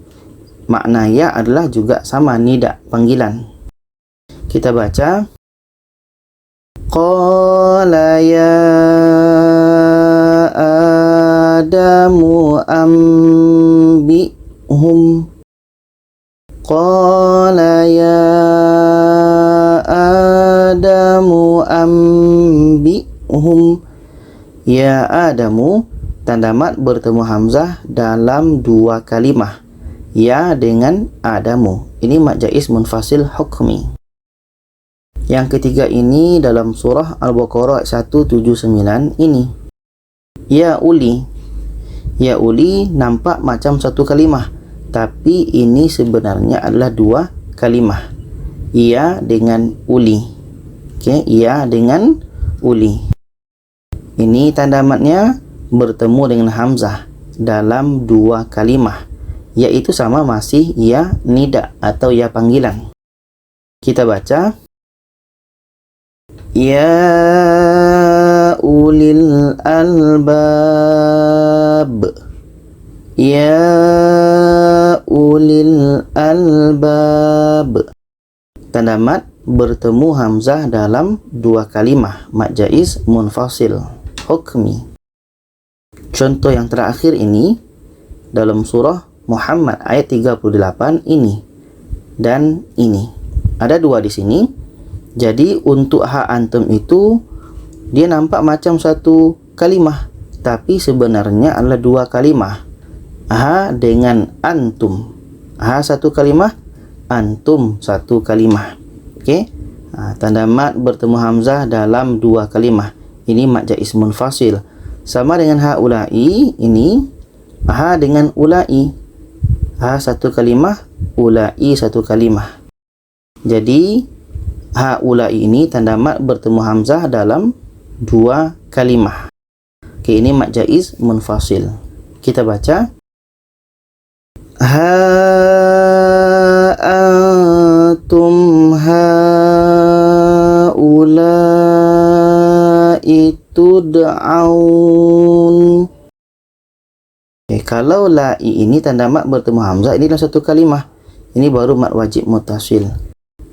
Makna ya adalah juga sama, nida, panggilan. Kita baca. Qala ya Adamu ambihum. Qala ya Adamu ambihum. Ya Adamu, tanda mat bertemu hamzah dalam dua kalimah. Ya dengan Adamu. Ini mat jaiz munfasil hukmi. Yang ketiga ini dalam surah Al-Baqarah 179 ini. Ya uli. Ya uli nampak macam satu kalimah, tapi ini sebenarnya adalah dua kalimah. Ya dengan uli. Okey, ya dengan uli. Ini tanda matnya bertemu dengan hamzah dalam dua kalimah, yaitu sama masih ya nida atau ya panggilan. Kita baca. Ya ulil albab. Ya ulil albab. Tanda mat bertemu hamzah dalam dua kalimah, mat jaiz munfasil hukmi. Contoh yang terakhir ini dalam surah Muhammad ayat 38 ini dan ini. Ada dua di sini. Jadi untuk ha antum itu dia nampak macam satu kalimah, tapi sebenarnya adalah dua kalimah. Ha dengan antum. Ha satu kalimah, antum satu kalimah. Okey. Tanda mat bertemu hamzah dalam dua kalimah. Ini mat jaiz munfasil. Sama dengan haulai, ini ha dengan ulai. Ha satu kalimah, ulai satu kalimah. Jadi haulai ini tanda mat bertemu hamzah dalam dua kalimah. Okey, ini mat jaiz munfasil. Kita baca. Ha antum haulai tud'aun. Kalau lai ini tanda mat bertemu hamzah, ini dalam satu kalimah. Ini baru mat wajib mutasil.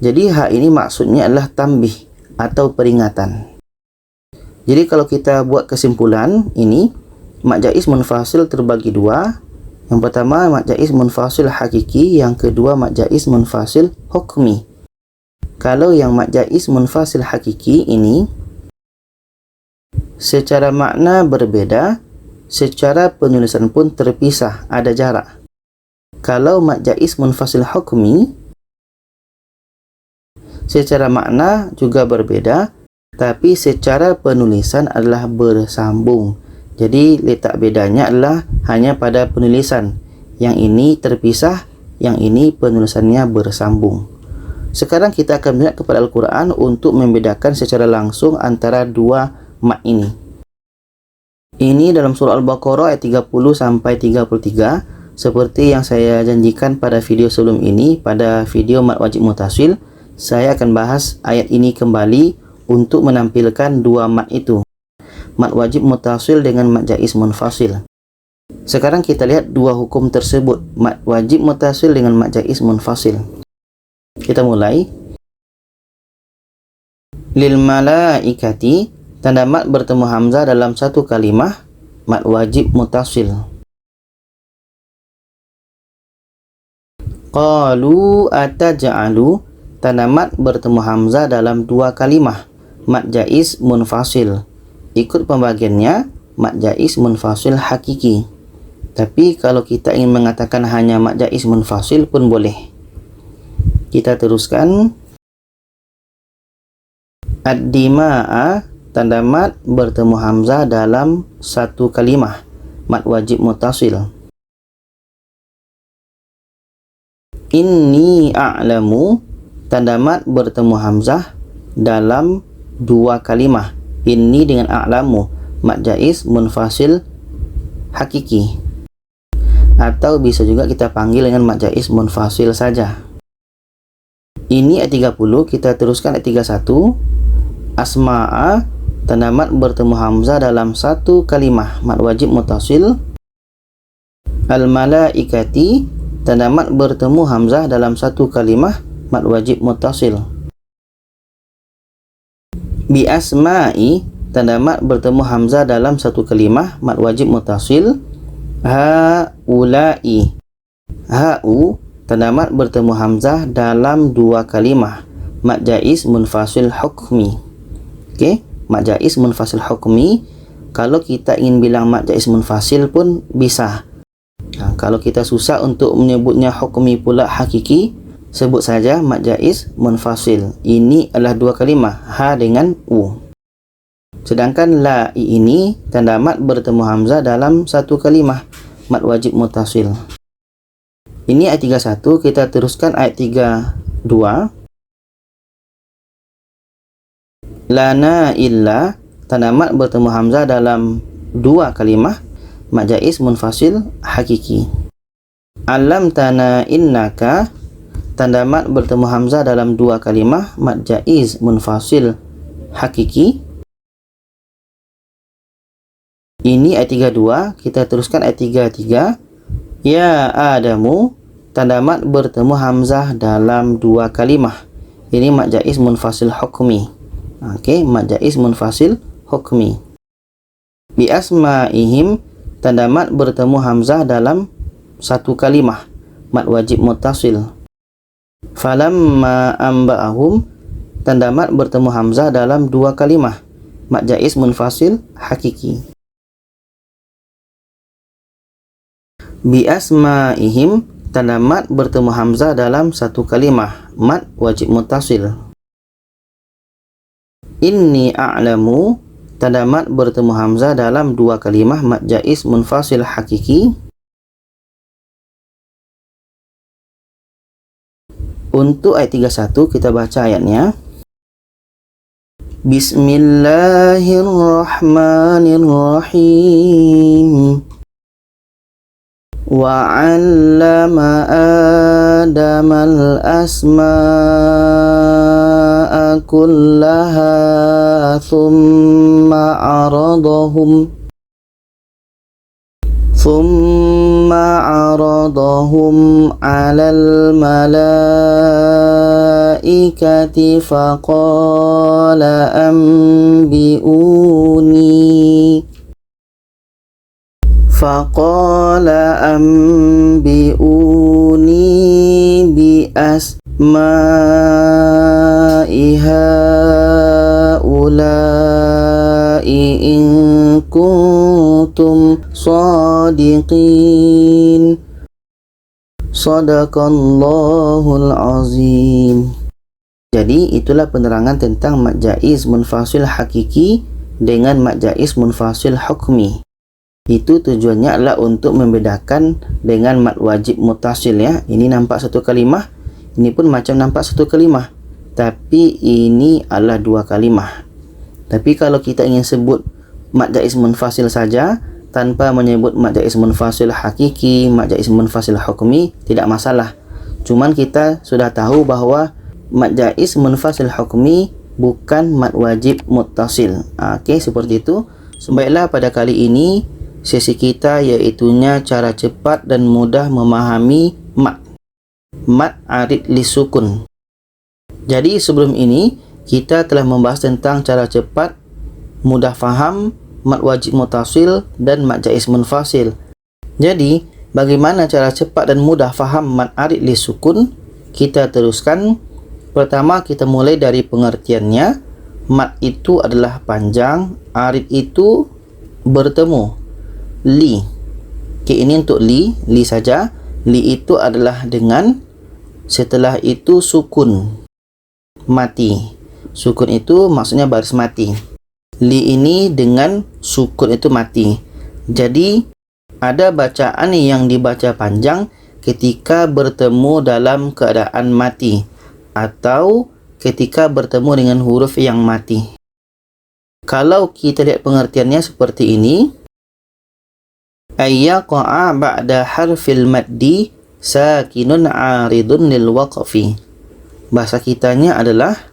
Jadi ha ini maksudnya adalah tambih atau peringatan. Jadi kalau kita buat kesimpulan, ini mat jaiz munfasil terbagi dua. Yang pertama mat jaiz munfasil hakiki, yang kedua mat jaiz munfasil hukmi. Kalau yang mat jaiz munfasil hakiki ini secara makna berbeda, secara penulisan pun terpisah, ada jarak. Kalau mat jaiz munfasil hukmi secara makna juga berbeda, tapi secara penulisan adalah bersambung. Jadi letak bedanya adalah hanya pada penulisan. Yang ini terpisah, yang ini penulisannya bersambung. Sekarang kita akan melihat kepada Al-Quran untuk membedakan secara langsung antara dua mat ini. Ini dalam surah Al-Baqarah ayat 30 sampai 33. Seperti yang saya janjikan pada video sebelum ini, pada video mat wajib mutasil, saya akan bahas ayat ini kembali untuk menampilkan dua mat itu, mat wajib mutasil dengan mat jaiz munfasil. Sekarang kita lihat dua hukum tersebut, mat wajib mutasil dengan mat jaiz munfasil. Kita mulai. Lil malaikati, tanda mat bertemu hamzah dalam satu kalimah, mat wajib mutasil. Qalu ataj'alu, tanda mat bertemu hamzah dalam dua kalimah, mat jaiz munfasil. Ikut pembagiannya mat jaiz munfasil hakiki. Tapi kalau kita ingin mengatakan hanya mat jaiz munfasil pun boleh. Kita teruskan. Ad-dima'a, tanda mat bertemu hamzah dalam satu kalimah, mat wajib mutasil. Inni a'lamu, tanda mat bertemu hamzah dalam dua kalimah. Inni dengan a'lamu, mad jaiz munfasil hakiki, atau bisa juga kita panggil dengan mad jaiz munfasil saja. Ini ayat 30, kita teruskan ayat 31. Asma'a, tanda mad bertemu hamzah dalam satu kalimah, mad wajib muttasil. Al-malaikati, tanda mad bertemu hamzah dalam satu kalimah, mad wajib muttasil. Bi asma'i, tanda mad bertemu hamzah dalam satu kalimah, mad wajib muttasil. Haula'i, ha'u, tanda mad bertemu hamzah dalam dua kalimah, mad jaiz munfasil hukmi. Okey, mad jaiz munfasil hukmi. Kalau kita ingin bilang mad jaiz munfasil pun bisa. Kalau kita susah untuk menyebutnya hukmi pula hakiki, sebut saja mad jaiz munfasil. Ini adalah dua kalimah, ha dengan u. Sedangkan la'i ini tanda mad bertemu hamzah dalam satu kalimah, mad wajib muttasil. Ini ayat 31, kita teruskan ayat 32. Lana illa, tanda mad bertemu hamzah dalam dua kalimah, mad jaiz munfasil hakiki. Alam tana innaka, tanda mad bertemu hamzah dalam dua kalimah, mad jaiz munfasil hakiki. Ini ayat 32, kita teruskan ayat 33. Ya Adamu, tanda mad bertemu hamzah dalam dua kalimah. Ini mad jaiz munfasil hukmi. Okey, mad jaiz munfasil hukmi. Bi asma'ihim, tanda mad bertemu hamzah dalam satu kalimah, mad wajib muttasil. Falamma amba'ahum, tanda mad bertemu hamzah dalam dua kalimah, mad jaiz munfasil hakiki. Bi asma'ihim, tanda mad bertemu hamzah dalam satu kalimah, mad wajib muttasil. Inni a'lamu, tanda mad bertemu hamzah dalam dua kalimah, mad jaiz munfasil hakiki. Untuk ayat 31, kita baca ayatnya. Bismillahirrahmanirrahim. وَعَلَّمَ آدَمَ الْأَسْمَاءَ كُلَّهَا ثُمَّ عَرَضَهُمْ عَلَى الْمَلَائِكَةِ فَقَالَ أنبئوني بأسماء هؤلاء إن كنتم صادقين. Sadaqallahul azim. Jadi itulah penerangan tentang mad jaiz munfasil hakiki dengan mad jaiz munfasil hukmi. Itu tujuannya adalah untuk membedakan dengan mad wajib muttasil ya. Ini nampak satu kalimah, ini pun macam nampak satu kalimah, tapi ini adalah dua kalimah. Tapi kalau kita ingin sebut mad jaiz munfasil saja tanpa menyebut mad jaiz munfasil hakiki, mad jaiz munfasil hukmi, tidak masalah. Cuman kita sudah tahu bahawa mad jaiz munfasil hukmi bukan mad wajib muttasil. Okey, seperti itu. Baiklah, pada kali ini sesi kita iaitunya cara cepat dan mudah memahami mad arid lisukun. Jadi sebelum ini kita telah membahas tentang cara cepat, mudah faham mad wajib muttasil dan mad jaiz munfasil. Jadi bagaimana cara cepat dan mudah faham mad arid lisukun? Kita teruskan. Pertama, kita mulai dari pengertiannya. Mad itu adalah panjang, arid itu bertemu. Li. Okey, ini untuk li saja. Li itu adalah dengan, setelah itu sukun, mati. Sukun itu maksudnya baris mati. Li ini dengan sukun itu mati. Jadi ada bacaan yang dibaca panjang ketika bertemu dalam keadaan mati atau ketika bertemu dengan huruf yang mati. Kalau kita lihat pengertiannya seperti ini, ayyaqa'a ba'da harfil maddi sakinun 'aridun lil waqfi. Bahasa kitanya adalah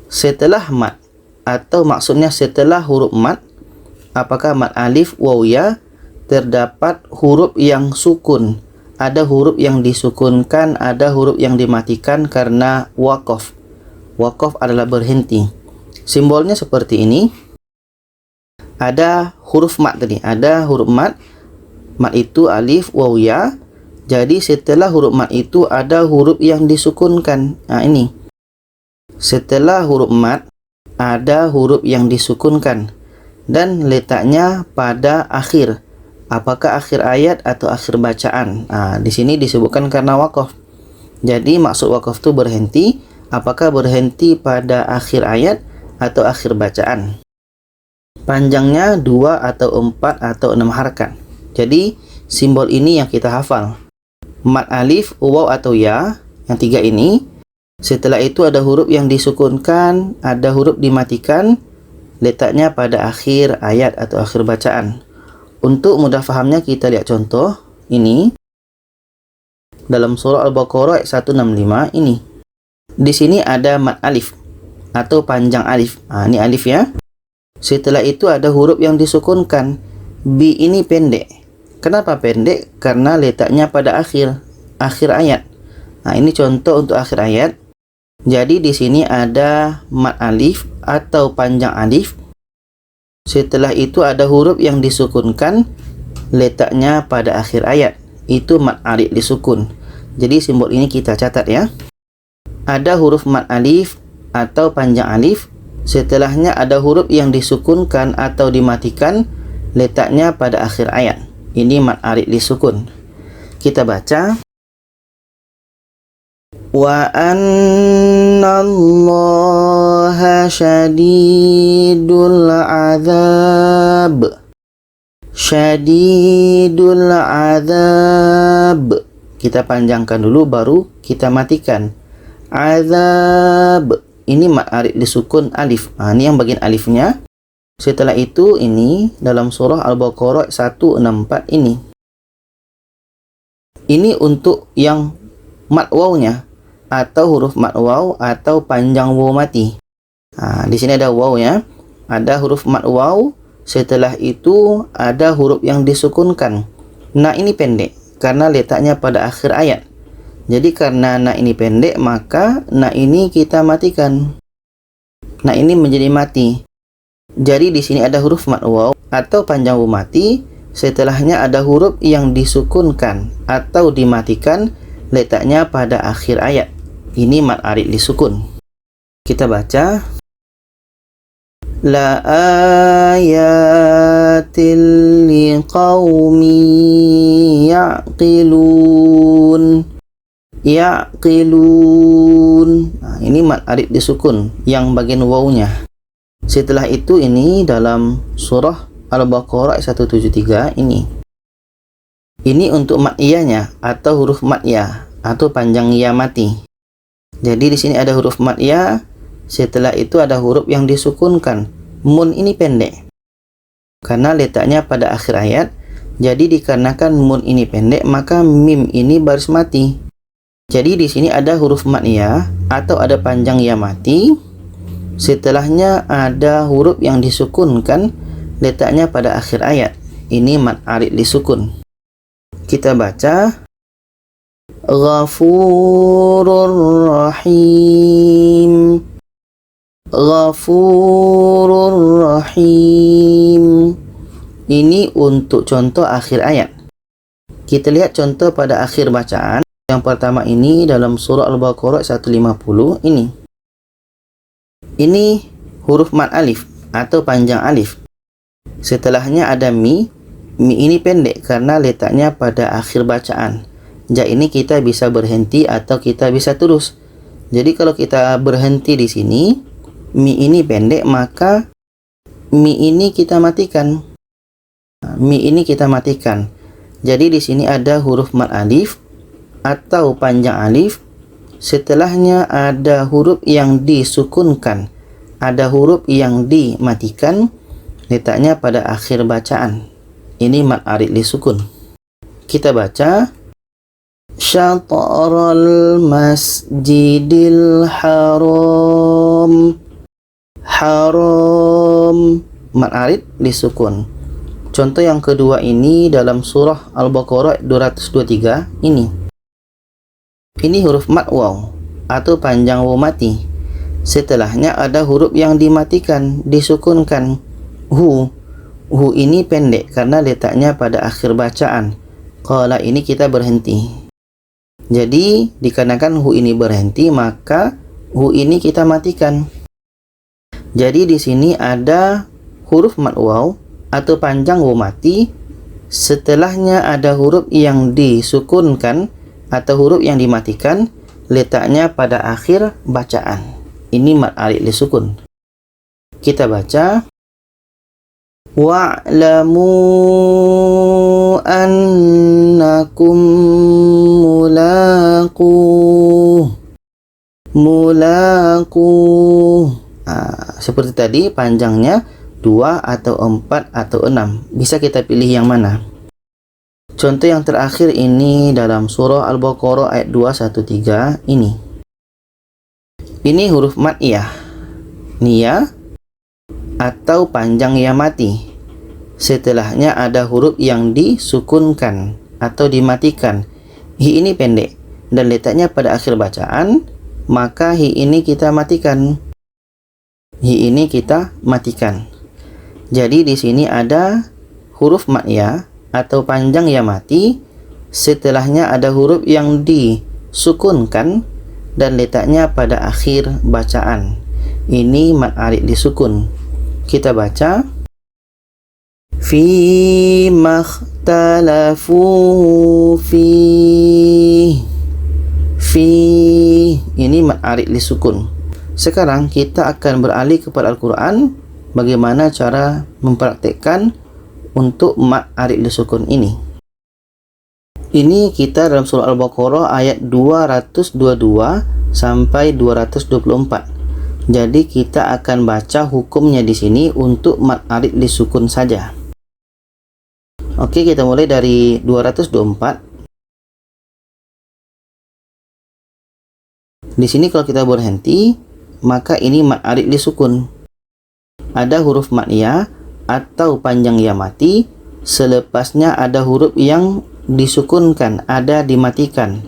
setelah mad, atau maksudnya setelah huruf mad, apakah mad alif, waw, ya, terdapat huruf yang sukun. Ada huruf yang disukunkan, ada huruf yang dimatikan karena waqaf. Waqaf adalah berhenti. Simbolnya seperti ini. Ada huruf mad tadi, ada huruf mad. Mad itu alif, waw, ya. Jadi setelah huruf mad itu ada huruf yang disukunkan. Nah, ini. Setelah huruf mad ada huruf yang disukunkan dan letaknya pada akhir. Apakah akhir ayat atau akhir bacaan? Nah, di sini disebutkan karena waqaf. Jadi maksud waqaf itu berhenti. Apakah berhenti pada akhir ayat atau akhir bacaan? Panjangnya 2 atau 4 atau 6 harakat. Jadi simbol ini yang kita hafal. Mad alif, waw atau ya, yang 3 ini. Setelah itu ada huruf yang disukunkan, ada huruf dimatikan, letaknya pada akhir ayat atau akhir bacaan. Untuk mudah fahamnya kita lihat contoh ini dalam surah Al-Baqarah ayat 165 ini. Di sini ada mad alif atau panjang alif. Ini alif ya. Setelah itu ada huruf yang disukunkan. Bi ini pendek. Kenapa pendek? Karena letaknya pada akhir ayat. Nah, ini contoh untuk akhir ayat. Jadi di sini ada mad alif atau panjang alif. Setelah itu ada huruf yang disukunkan, letaknya pada akhir ayat. Itu mad alif disukun. Jadi simbol ini kita catat ya. Ada huruf mad alif atau panjang alif. Setelahnya ada huruf yang disukunkan atau dimatikan, letaknya pada akhir ayat. Ini mad alif disukun. Kita baca. Wa annallaha syadidul azab. Syadidul azab. Kita panjangkan dulu baru kita matikan. Azab. Ini mad alif disukun alif. Ini yang bagian alifnya. Setelah itu ini dalam surah Al-Baqarah 164 ini. Ini untuk yang mad waw-nya atau huruf mad waw atau panjang waw mati. Di sini ada waw ya. Ada huruf mad waw. Setelah itu ada huruf yang disukunkan. Nah, ini pendek karena letaknya pada akhir ayat. Jadi karena na ini pendek, maka na ini kita matikan. Nah, ini menjadi mati. Jadi di sini ada huruf mad waw atau panjang waw mati. Setelahnya ada huruf yang disukunkan atau dimatikan, letaknya pada akhir ayat. Ini mad alif disukun. Kita baca. La ayatil liqaumi ya'qilun. Ya'qilun. Nah, ini mad alif disukun yang bagian wawnya. Setelah itu ini dalam surah Al-Baqarah 173 ini. Ini untuk mad iyanya atau huruf mad ya atau panjang ya mati. Jadi di sini ada huruf mad ya. Setelah itu ada huruf yang disukunkan. Mun ini pendek karena letaknya pada akhir ayat. Jadi dikarenakan mun ini pendek, maka mim ini baris mati. Jadi di sini ada huruf mad ya atau ada panjang ya mati. Setelahnya ada huruf yang disukunkan, letaknya pada akhir ayat. Ini mad alif disukun. Kita baca. Ghafurur Rahim. Ghafurur Rahim. Ini untuk contoh akhir ayat. Kita lihat contoh pada akhir bacaan. Yang pertama ini dalam surah Al-Baqarah 150 ini. Ini huruf mad alif atau panjang alif. Setelahnya ada mi. Mi ini pendek karena letaknya pada akhir bacaan. Ja ini kita bisa berhenti atau kita bisa terus. Jadi kalau kita berhenti di sini, mi ini pendek, maka mi ini kita matikan. Mi ini kita matikan. Jadi di sini ada huruf mad alif atau panjang alif. Setelahnya ada huruf yang disukunkan. ada huruf yang dimatikan, letaknya pada akhir bacaan. Ini mad arid li sukun. Kita baca Syatrul masjidil haram. Haram, mad arid li sukun. Contoh yang kedua ini dalam surah Al-Baqarah 223 ini. Ini huruf mad waw atau panjang waw mati. Setelahnya ada huruf yang dimatikan, disukunkan. Hu ini pendek karena letaknya pada akhir bacaan. Qala ini kita berhenti. Jadi dikarenakan hu ini berhenti, maka hu ini kita matikan. Jadi di sini ada huruf mad waw atau panjang waw mati. Setelahnya ada huruf yang disukunkan atau huruf yang dimatikan, letaknya pada akhir bacaan. Ini mad arid li sukun. Kita baca wa'lamu annakum mulaku. Seperti tadi panjangnya 2 atau 4 atau 6. Bisa kita pilih yang mana. Contoh yang terakhir ini dalam surah Al-Baqarah ayat 213 ini. Ini huruf mad ya, nia atau panjang ya mati. Setelahnya ada huruf yang disukunkan atau dimatikan. Hi ini pendek dan letaknya pada akhir bacaan, maka hi ini kita matikan. Hi ini kita matikan. Jadi di sini ada huruf mad ya atau panjang ya mati. Setelahnya ada huruf yang disukunkan dan letaknya pada akhir bacaan. Ini mad arid li sukun. Kita baca fi makhtalafu fi. Ini mad arid li sukun. Sekarang kita akan beralih kepada Al-Quran, bagaimana cara mempraktekkan untuk mad arid li sukun ini. Ini kita dalam surah Al-Baqarah ayat 222 sampai 224. Jadi kita akan baca hukumnya di sini untuk mad arid li sukun saja. Oke, kita mulai dari 224. Di sini kalau kita berhenti, maka ini mad arid li sukun. Ada huruf mad ya atau panjang ya mati. Selepasnya ada huruf yang disukunkan, ada dimatikan,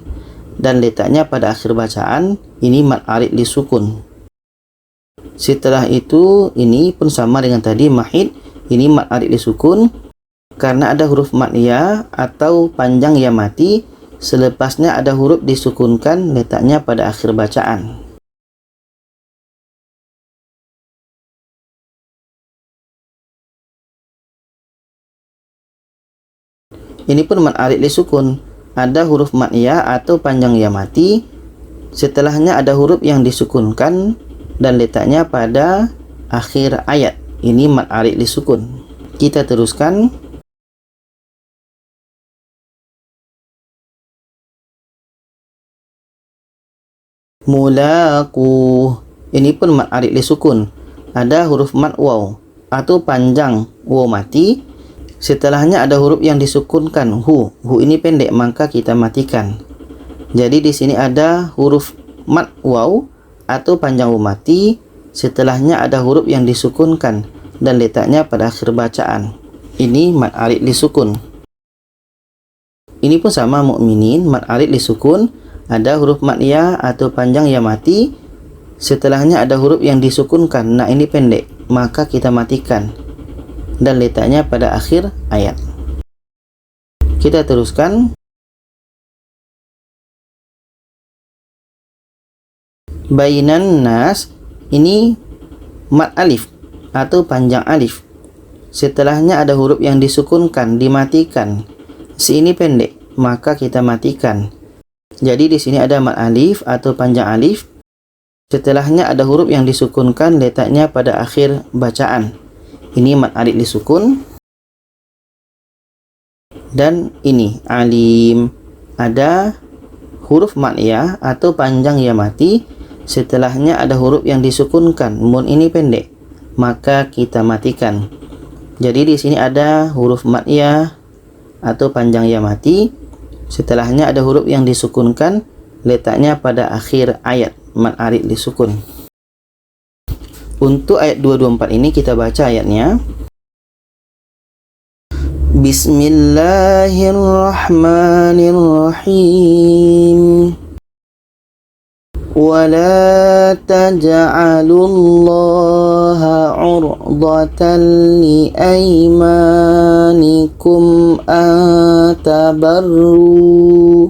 dan letaknya pada akhir bacaan. Ini mad arid li sukun. Setelah itu ini pun sama dengan tadi mahid. Ini mad arid li sukun karena ada huruf mad ya atau panjang ya mati. Selepasnya ada huruf disukunkan, letaknya pada akhir bacaan. Ini pun mad arid li sukun. Ada huruf mad ya atau panjang ya mati. Setelahnya ada huruf yang disukunkan dan letaknya pada akhir ayat. Ini mad arid li sukun. Kita teruskan. Mulaku. Ini pun mad arid li sukun. Ada huruf mad waw atau panjang waw mati. Setelahnya ada huruf yang disukunkan, hu. Hu ini pendek, maka kita matikan. Jadi di sini ada huruf mad waw atau panjang waw mati. Setelahnya ada huruf yang disukunkan dan letaknya pada akhir bacaan. Ini mad arid li sukun. Ini pun sama mukminin, mad arid li sukun. Ada huruf mad ya atau panjang ya mati. Setelahnya ada huruf yang disukunkan. Nah, ini pendek, maka kita matikan dan letaknya pada akhir ayat. Kita teruskan. Bainan nas. Ini mad alif atau panjang alif. Setelahnya ada huruf yang disukunkan, dimatikan. Si ini pendek, maka kita matikan. Jadi di sini ada mad alif atau panjang alif. Setelahnya ada huruf yang disukunkan, letaknya pada akhir bacaan. Ini mad arid li sukun. Dan ini alim. Ada huruf mad ya atau panjang ya mati. setelahnya ada huruf yang disukunkan, mun ini pendek, maka kita matikan. Jadi di sini ada huruf mad ya atau panjang ya mati, setelahnya ada huruf yang disukunkan, letaknya pada akhir ayat, mad arid disukun. Untuk ayat 224 ini kita baca ayatnya. Bismillahirrahmanirrahim. ولا تجعلوا الله عرضة لأيمانكم أن تبروا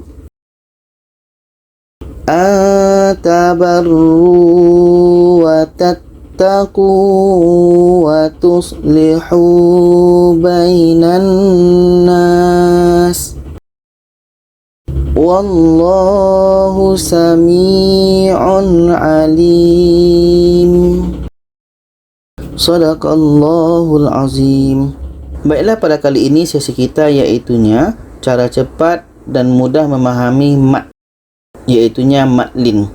وتتقوا وتصلحوا بين الناس Wallahu sami'un alim. Shadaqallahul azim. Baiklah, pada kali ini sesi kita iaitunya cara cepat dan mudah memahami mad, iaitunya mad lin.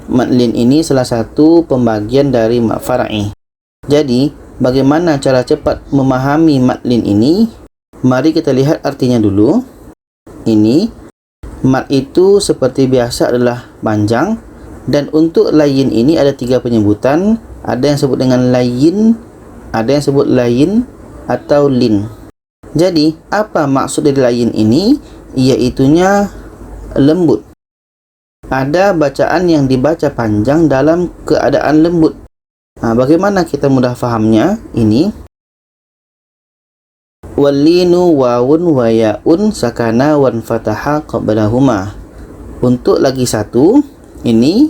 Mad lin ini salah satu pembagian dari mad far'i. Jadi, bagaimana cara cepat memahami mad lin ini? Mari kita lihat artinya dulu. Ini mad itu seperti biasa adalah panjang, dan untuk layin ini ada 3 penyebutan. Ada yang sebut dengan layin, ada yang sebut layin atau lin. Jadi apa maksud dari layin ini? Iaitunya lembut. Ada bacaan yang dibaca panjang dalam keadaan lembut. Bagaimana kita mudah fahamnya? Ini Wallinu wawun wa ya'un sakana wan fataha qablahuma. Untuk lagi satu, ini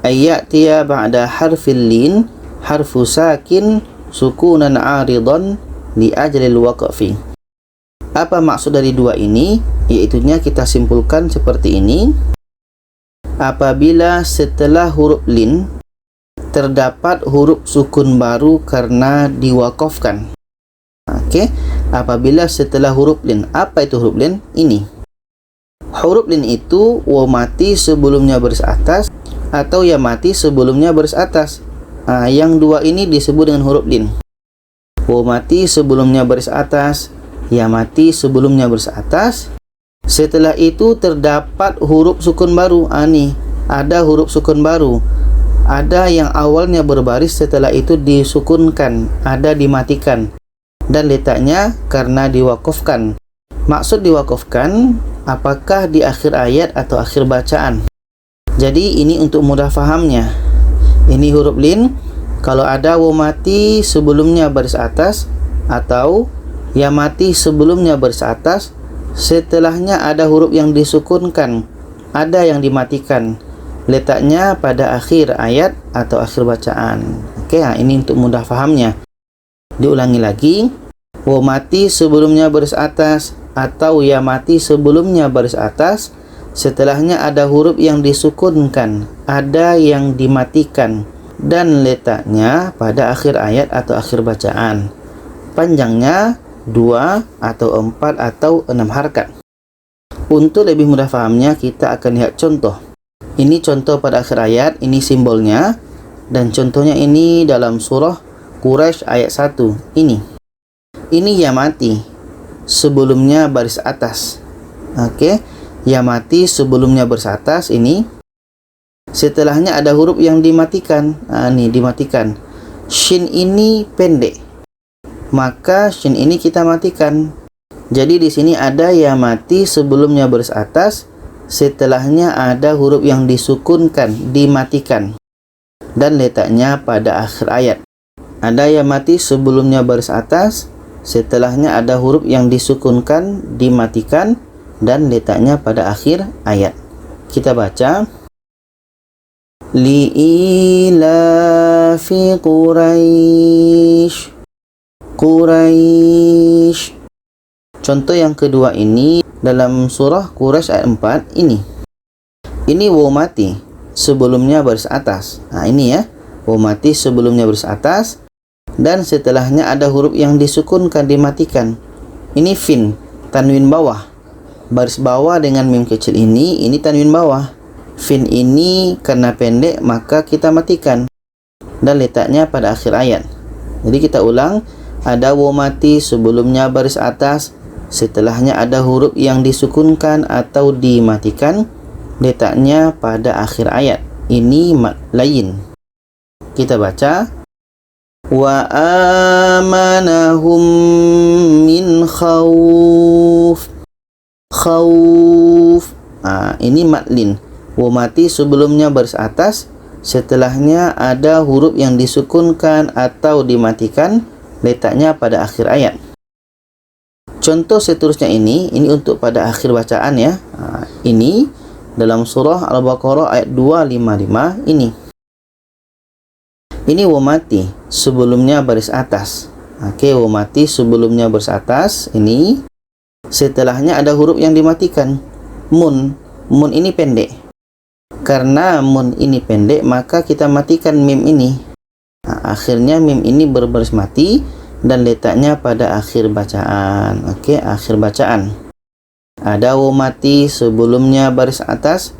ayatiya ba'da harfil lin harfu sakin sukunan aridan li ajlil waqfi. Apa maksud dari dua ini? Iaitunya kita simpulkan seperti ini. Apabila setelah huruf lin terdapat huruf sukun baru karena diwakafkan. Apabila setelah huruf lin, apa itu huruf lin? Ini huruf lin itu waw mati sebelumnya baris atas atau ya mati sebelumnya baris atas. Yang dua ini disebut dengan huruf lin. Waw mati sebelumnya baris atas, ya mati sebelumnya baris atas. Setelah itu terdapat huruf sukun baru. Nih ada huruf sukun baru. Ada yang awalnya berbaris, setelah itu disukunkan, ada dimatikan, dan letaknya karena diwakafkan. Maksud diwakafkan, apakah di akhir ayat atau akhir bacaan. Jadi ini untuk mudah fahamnya. Ini huruf lin, kalau ada waw mati sebelumnya baris atas atau ya mati sebelumnya baris atas, setelahnya ada huruf yang disukunkan, ada yang dimatikan, letaknya pada akhir ayat atau akhir bacaan. Ini untuk mudah fahamnya. Diulangi lagi. Waw mati sebelumnya baris atas atau ya mati sebelumnya baris atas, setelahnya ada huruf yang disukunkan, ada yang dimatikan, dan letaknya pada akhir ayat atau akhir bacaan. Panjangnya 2 atau 4 atau 6 harakat. Untuk lebih mudah fahamnya, kita akan lihat contoh. Ini contoh pada akhir ayat, ini simbolnya, dan contohnya ini dalam surah Quraisy ayat 1. Ini ya mati sebelumnya baris atas. Ya mati sebelumnya baris atas ini. Setelahnya ada huruf yang dimatikan. Ini dimatikan. Shin ini pendek, maka shin ini kita matikan. Jadi di sini ada ya mati sebelumnya baris atas, setelahnya ada huruf yang disukunkan, dimatikan, dan letaknya pada akhir ayat. Ada ya mati sebelumnya baris atas, setelahnya ada huruf yang disukunkan, dimatikan, dan letaknya pada akhir ayat. Kita baca. Li'ilafi Quraisy. Contoh yang kedua ini dalam surah Quraisy ayat 4 ini. Ini waw mati sebelumnya baris atas. Ini ya, waw mati sebelumnya baris atas, dan setelahnya ada huruf yang disukunkan, dimatikan. Ini fin, tanwin bawah. Baris bawah dengan mim kecil ini tanwin bawah. Fin ini karena pendek maka kita matikan dan letaknya pada akhir ayat. Jadi kita ulang, ada waw mati sebelumnya baris atas, setelahnya ada huruf yang disukunkan atau dimatikan, letaknya pada akhir ayat. Ini mad lain. Kita baca, wa amanahum min khawf. Khawf. Ini mad lin. Waw mati sebelumnya baris atas, setelahnya ada huruf yang disukunkan atau dimatikan, letaknya pada akhir ayat. Contoh seterusnya ini untuk pada akhir bacaan ya. Ini dalam surah Al-Baqarah ayat 255 ini. Ini waw mati sebelumnya baris atas. Oke, waw mati sebelumnya baris atas ini. Setelahnya ada huruf yang dimatikan. Mun. Mun ini pendek. Karena mun ini pendek maka kita matikan mim ini. Akhirnya mim ini berbaris mati dan letaknya pada akhir bacaan. Oke, akhir bacaan. Ada waw mati sebelumnya baris atas,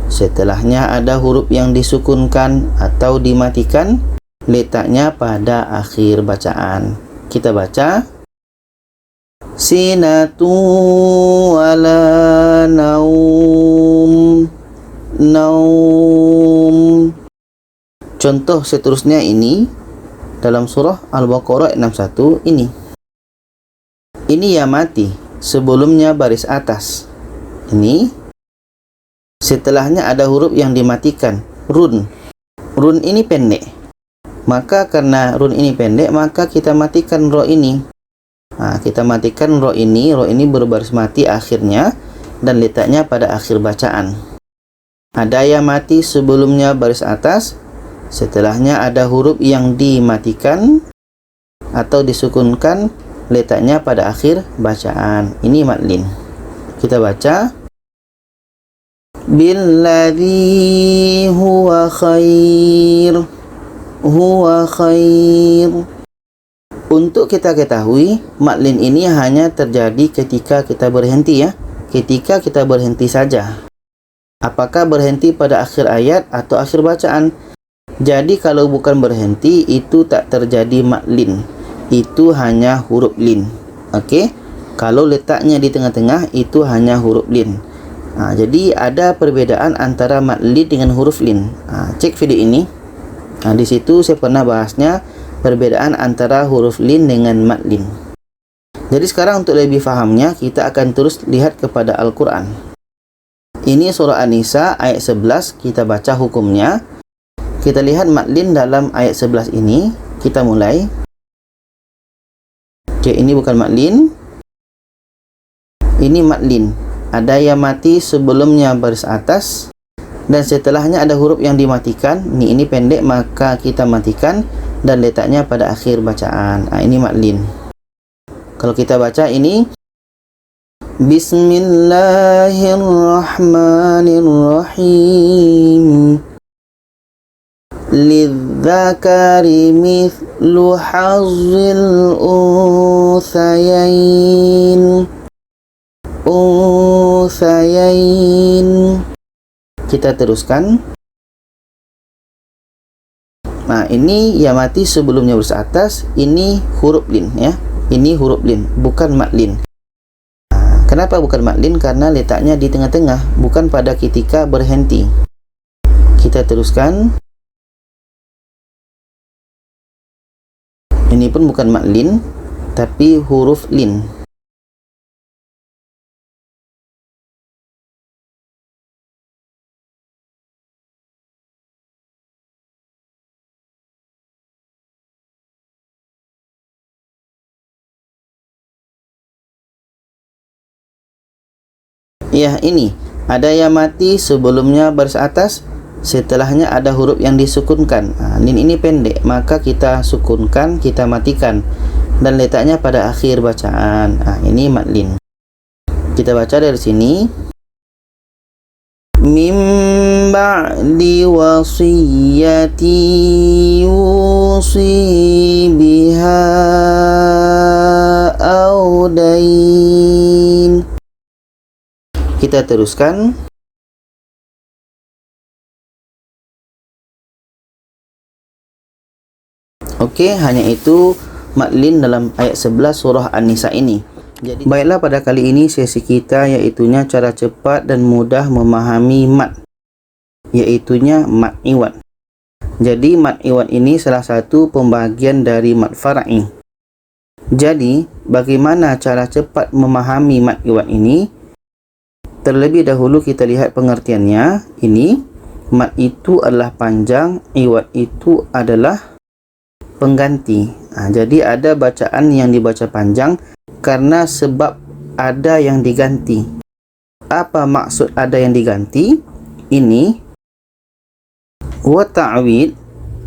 setelahnya ada huruf yang disukunkan atau dimatikan, letaknya pada akhir bacaan. Kita baca, sinatu wala naum. Naum. Contoh seterusnya ini dalam surah Al-Baqarah 61 ini. Ini ya mati sebelumnya baris atas. Ini setelahnya ada huruf yang dimatikan, run. Run ini pendek. Maka karena run ini pendek maka kita matikan ro ini. Kita matikan ro ini berbaris mati akhirnya dan letaknya pada akhir bacaan. Ada ya mati sebelumnya baris atas, setelahnya ada huruf yang dimatikan atau disukunkan, letaknya pada akhir bacaan. Ini mad lin. Kita baca, billadzi huwa khair. Huwa khair. Untuk kita ketahui, mad lin ini hanya terjadi ketika kita berhenti ya. Ketika kita berhenti saja. Apakah berhenti pada akhir ayat atau akhir bacaan? Jadi kalau bukan berhenti itu tak terjadi mad lin. Itu hanya huruf lin. Oke? Kalau letaknya di tengah-tengah itu hanya huruf lin. Jadi ada perbedaan antara mad lin dengan huruf lin. Cek video ini. Di situ saya pernah bahasnya perbedaan antara huruf lin dengan mad lin. Jadi sekarang untuk lebih fahamnya kita akan terus lihat kepada Al-Quran. Ini surah An-Nisa ayat 11, kita baca hukumnya. Kita lihat mad lin dalam ayat 11 ini. Kita mulai. Oke, ini bukan mad lin. Ini mad lin. Ada yang mati sebelumnya baris atas dan setelahnya ada huruf yang dimatikan. Ini pendek maka kita matikan dan letaknya pada akhir bacaan. Ini mad lin. Kalau kita baca ini, Bismillahirrahmanirrahim. Lidzakari mithlu hazzil unthayain. Unthayain. Kita teruskan. Ini ya mati sebelumnya baris atas. Ini huruf lin ya. Ini huruf lin, bukan mad lin. Kenapa bukan mad lin? Karena letaknya di tengah-tengah, bukan pada ketika berhenti. Kita teruskan. Ini pun bukan mad lin, tapi huruf lin. Ya, ini ada yang mati sebelumnya baris atas, setelahnya ada huruf yang disukunkan. Lin ini pendek, maka kita sukunkan, kita matikan dan letaknya pada akhir bacaan. Ini mad lin. Kita baca dari sini. Mim ba'di wasiyati yusi biha audain. Kita teruskan. Okey, hanya itu matlin dalam ayat 11 surah An-Nisa ini. Jadi, baiklah pada kali ini sesi kita iaitunya cara cepat dan mudah memahami mat, iaitunya mat iwad. Jadi mat iwad ini salah satu pembahagian dari mat far'i. Jadi bagaimana cara cepat memahami mat iwad ini? Terlebih dahulu kita lihat pengertiannya. Ini mat itu adalah panjang, iwad itu adalah pengganti. Jadi ada bacaan yang dibaca panjang karena sebab ada yang diganti. Apa maksud ada yang diganti? Ini wa ta'wid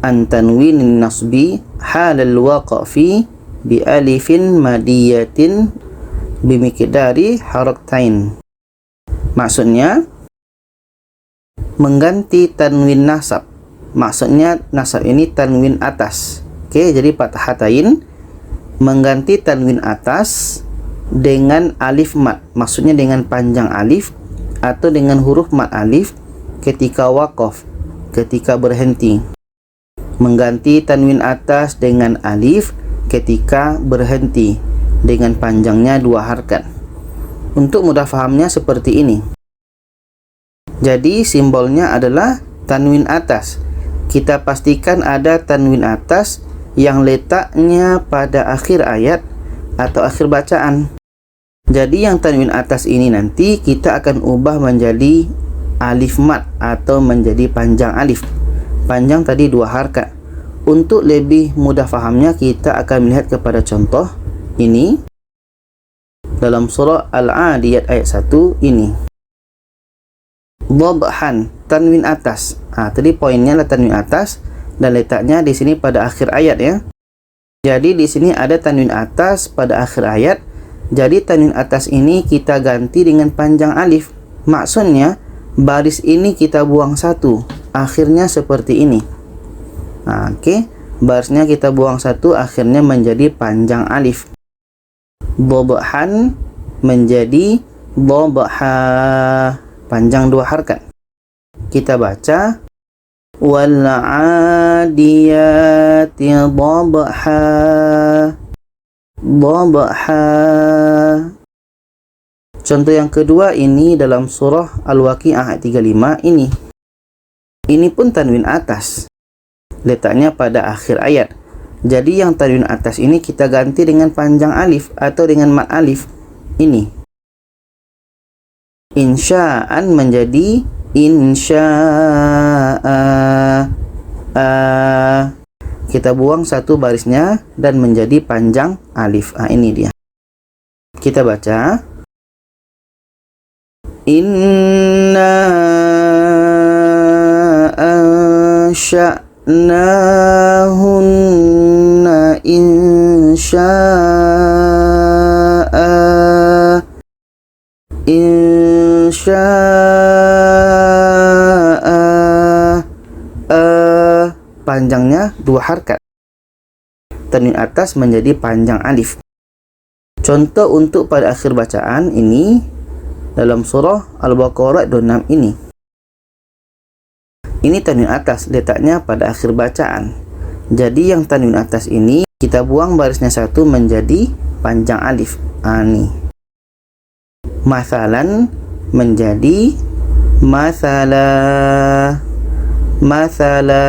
an tanwinin nasbi halal waqfi bi alifin madiyatin bimiqdari haraktain. Maksudnya mengganti tanwin nasab. Maksudnya nasab ini tanwin atas. Okey, jadi fathatain mengganti tanwin atas dengan alif mat. Maksudnya dengan panjang alif atau dengan huruf mat alif ketika waqaf, ketika berhenti. Mengganti tanwin atas dengan alif ketika berhenti dengan panjangnya 2 harakat. Untuk mudah fahamnya seperti ini. Jadi simbolnya adalah tanwin atas. Kita pastikan ada tanwin atas yang letaknya pada akhir ayat atau akhir bacaan. Jadi yang tanwin atas ini nanti kita akan ubah menjadi alif mat atau menjadi panjang alif. Panjang tadi 2 harakat. Untuk lebih mudah fahamnya kita akan melihat kepada contoh ini dalam surah Al-Adiyat ayat 1 ini. Dhabhan, tanwin atas. Tadi poinnya adalah tanwin atas dan letaknya di sini pada akhir ayat ya. Jadi di sini ada tanwin atas pada akhir ayat. Jadi tanwin atas ini kita ganti dengan panjang alif. Maksudnya baris ini kita buang satu, akhirnya seperti ini. Okey, barisnya kita buang satu, akhirnya menjadi panjang alif. Dhabhan menjadi dhabha, panjang 2 harakat. Kita baca wal 'adiyati dhabha, dhabha. Contoh yang kedua ini dalam surah Al-Waqi'ah ayat 35 ini. Ini pun tanwin atas. Letaknya pada akhir ayat. Jadi yang tanwin atas ini kita ganti dengan panjang alif atau dengan mat alif. Ini. Insya'an menjadi insya'a. Kita buang satu barisnya dan menjadi panjang alif. Ini dia. Kita baca. Inna ansha'nahunna insya'a. Panjangnya 2 harakat. Tanwin atas menjadi panjang alif. Contoh untuk pada akhir bacaan ini dalam surah Al-Baqarah 26 ini. Ini tanwin atas, letaknya pada akhir bacaan. Jadi yang tanwin atas ini kita buang barisnya satu menjadi panjang alif. Ini. Masalan menjadi masala. Masala.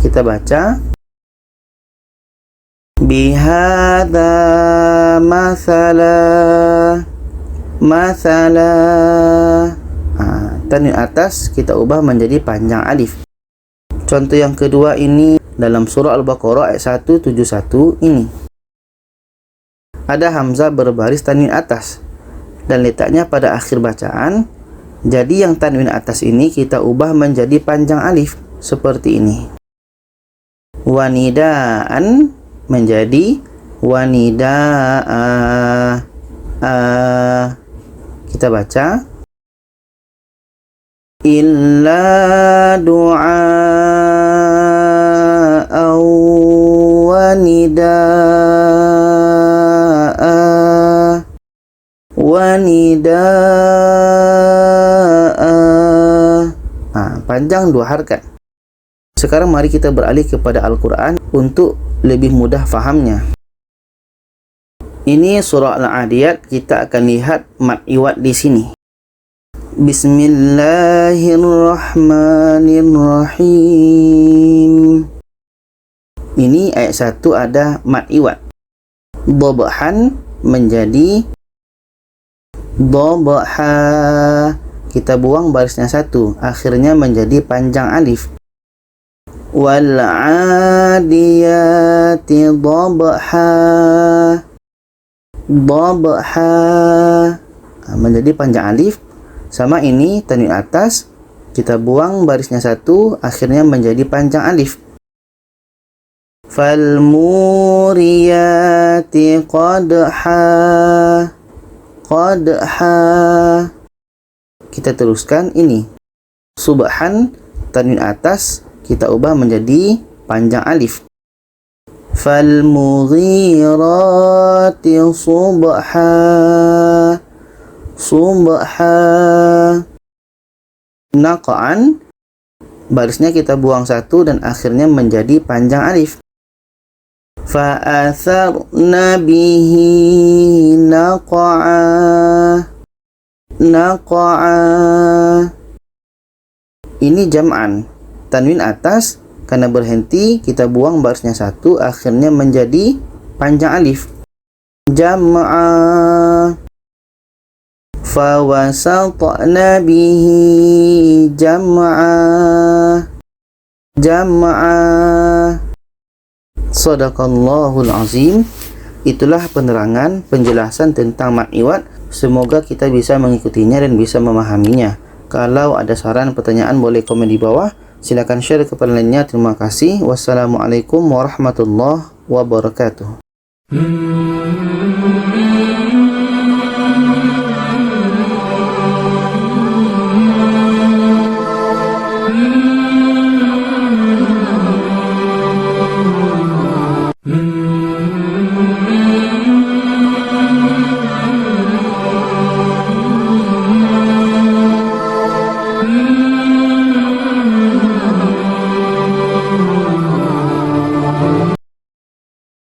Kita baca bihadza masala. Masala. Tanwin atas kita ubah menjadi panjang alif. Contoh yang kedua ini dalam surah Al-Baqarah ayat 171 ini. Ada hamzah berbaris tanwin atas dan letaknya pada akhir bacaan. Jadi yang tanwin atas ini kita ubah menjadi panjang alif seperti ini. Wanidaan menjadi wanidaa. Kita baca illa du'a wa nidaa wa nidaa. Panjang 2 harakat. Sekarang mari kita beralih kepada Al-Quran untuk lebih mudah fahamnya. Ini surah Al-Adiyat, kita akan lihat mad iwad di sini. Bismillahirrahmanirrahim. Ini ayat 1 ada mad iwad. Dhabhan menjadi dhabha. Kita buang barisnya 1, akhirnya menjadi panjang alif. Wal 'adiyati dhabha. Dhabha menjadi panjang alif. Sama ini tanwin atas, kita buang barisnya 1, akhirnya menjadi panjang alif. Fal muriyati qadha. Qadha. Kita teruskan ini. Subhan tanwin atas kita ubah menjadi panjang alif. Fal mughirati subha. Subha. Naqan barisnya kita buang 1 dan akhirnya menjadi panjang alif. Fa'atharna bihi naqa'a. Naqa'a. Ini jam'an. Tanwin atas karena berhenti kita buang barisnya 1, akhirnya menjadi panjang alif. Jam'a. Fawasatna bihi jam'a. Jam'a. Shadaqallahul azim. Itulah penerangan, penjelasan tentang mad iwad. Semoga kita bisa mengikutinya dan bisa memahaminya. Kalau ada saran, pertanyaan, boleh komen di bawah. Silakan share kepada lainnya. Terima kasih. Wassalamualaikum warahmatullahi wabarakatuh.